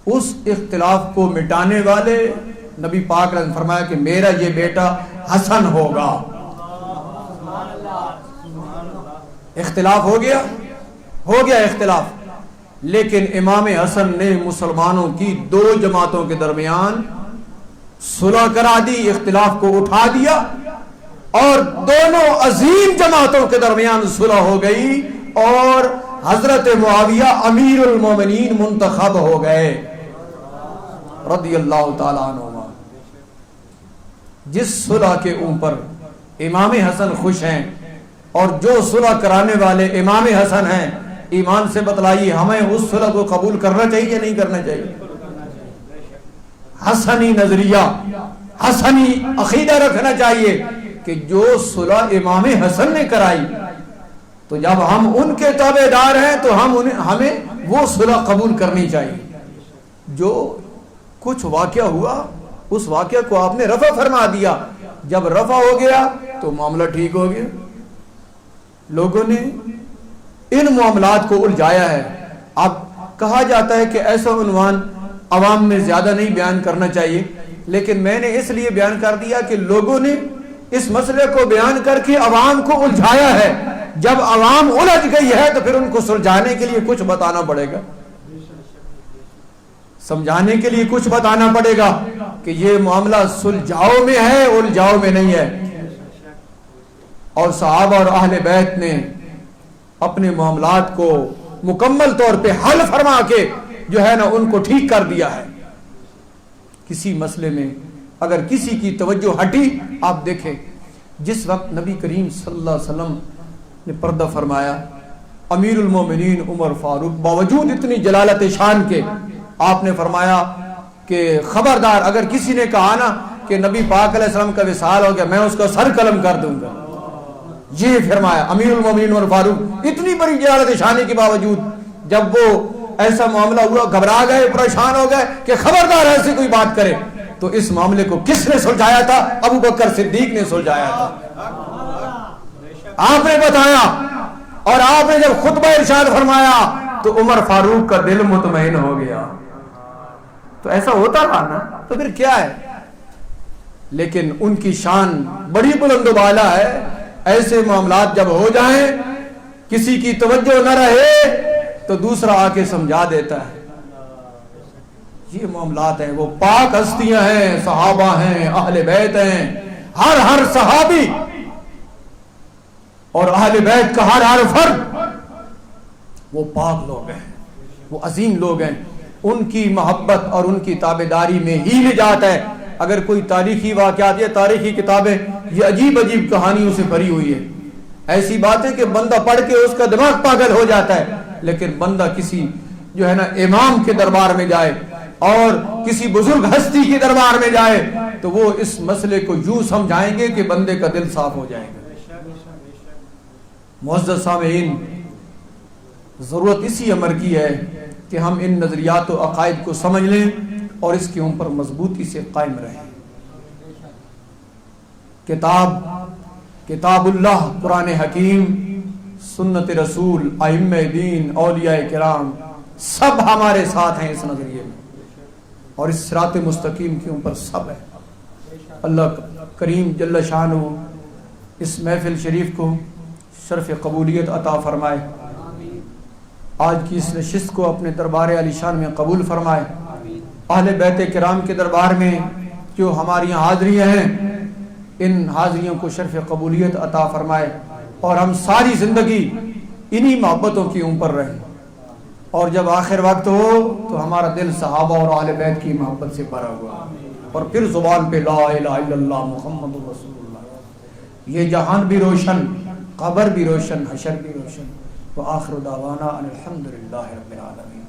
اس اختلاف کو مٹانے والے نبی پاک نے فرمایا کہ میرا یہ بیٹا حسن ہوگا. اختلاف ہو گیا اختلاف، لیکن امام حسن نے مسلمانوں کی دو جماعتوں کے درمیان صلح کرا دی، اختلاف کو اٹھا دیا اور دونوں عظیم جماعتوں کے درمیان صلح ہو گئی اور حضرت معاویہ امیر المومنین منتخب ہو گئے رضی اللہ تعالی عنہما. جس صلح کے اوپر امام حسن خوش ہیں اور جو صلح کرانے والے امام حسن ہیں، ایمان سے بتلائیے ہمیں اس صلح کو قبول کرنا چاہیے یا نہیں کرنا چاہیے؟ حسنی نظریہ، حسنی عقیدہ رکھنا چاہیے کہ جو صلح امام حسن نے کرائی تو جب ہم ان کے تابع دار ہیں تو ہمیں وہ صلح قبول کرنی چاہیے. جو کچھ واقعہ ہوا اس واقعہ کو آپ نے رفع فرما دیا، جب رفع ہو گیا تو معاملہ ٹھیک ہو گیا. لوگوں نے ان معاملات کو الجھایا ہے. اب کہا جاتا ہے کہ ایسا عنوان عوام میں زیادہ نہیں بیان کرنا چاہیے، لیکن میں نے اس لیے بیان کر دیا کہ لوگوں نے اس مسئلے کو بیان کر کے عوام کو الجھایا ہے. جب عوام الجھ گئی ہے تو پھر ان کو سلجھانے کے لیے کچھ بتانا پڑے گا، سمجھانے کے لیے کچھ بتانا پڑے گا کہ یہ معاملہ سلجھاؤ میں ہے، الجھاؤ میں نہیں ہے. اور صحابہ اور اہل بیت نے اپنے معاملات کو مکمل طور پہ حل فرما کے جو ہے نا ان کو ٹھیک کر دیا ہے. کسی مسئلے میں اگر کسی کی توجہ ہٹی، آپ دیکھیں جس وقت نبی کریم صلی اللہ علیہ وسلم نے پردہ فرمایا، امیر المومنین عمر فاروق باوجود اتنی جلالت شان کے آپ نے فرمایا کہ خبردار اگر کسی نے کہا نا کہ نبی پاک علیہ السلام کا وصال ہو گیا میں اس کا سر قلم کر دوں گا. یہ فرمایا امیر المومنین عمر فاروق اتنی بڑی جلالت شانی کے باوجود جب وہ ایسا معاملہ ہوا گھبرا گئے، پریشان ہو گئے کہ خبردار ایسی کوئی بات کرے. تو اس معاملے کو کس نے سلجھایا تھا؟ ابو بکر صدیق نے سلجھایا تھا. آپ نے بتایا اور آپ نے جب خطبہ ارشاد فرمایا تو عمر فاروق کا دل مطمئن ہو گیا. تو ایسا ہوتا رہا نا تو پھر کیا ہے. لیکن ان کی شان بڑی بلند و بالا ہے. ایسے معاملات جب ہو جائیں کسی کی توجہ نہ رہے تو دوسرا آ کے سمجھا دیتا ہے. یہ معاملات ہیں، وہ پاک ہستیاں ہیں، صحابہ ہیں، اہل بیت ہیں. ہر صحابی اور اہل بیت کا ہر فرد وہ پاک لوگ ہیں، وہ عظیم لوگ ہیں. ان کی محبت اور ان کی تابعداری میں ہی نجات ہے. اگر کوئی تاریخی واقعات یا تاریخی کتابیں یہ عجیب کہانیوں سے بھری ہوئی ہے. ایسی بات ہے کہ بندہ پڑھ کے اس کا دماغ پاگل ہو جاتا ہے. لیکن بندہ کسی جو ہے نا امام کے دربار میں جائے اور کسی بزرگ ہستی کے دربار میں جائے تو وہ اس مسئلے کو یوں سمجھائیں گے کہ بندے کا دل صاف ہو جائے گا. معزز سامعین، ضرورت اسی امر کی ہے کہ ہم ان نظریات و عقائد کو سمجھ لیں اور اس کے اوپر مضبوطی سے قائم رہیں. کتاب اللہ، قرآن حکیم، سنت رسول، ائمہ دین، اولیاء کرام سب ہمارے ساتھ ہیں اس نظریے میں اور اس صراط مستقیم کے اوپر سب ہے. اللہ کریم جل شانہ اس محفل شریف کو شرف قبولیت عطا فرمائے. آج کی اس نشست کو اپنے دربار علی شان میں قبول فرمائے. اہل بیت کرام کے دربار میں جو ہماری یہاں حاضریاں ہیں ان حاضریوں کو شرف قبولیت عطا فرمائے اور ہم ساری زندگی انہی محبتوں کی اوپر رہیں اور جب آخر وقت ہو تو ہمارا دل صحابہ اور اہل بیت کی محبت سے بھرا ہوا اور پھر زبان پہ لا الہ الا اللہ محمد رسول اللہ. یہ جہان بھی روشن، قبر بھی روشن، حشر بھی روشن. وآخر دعوانا ان الحمد للہ رب العالمین.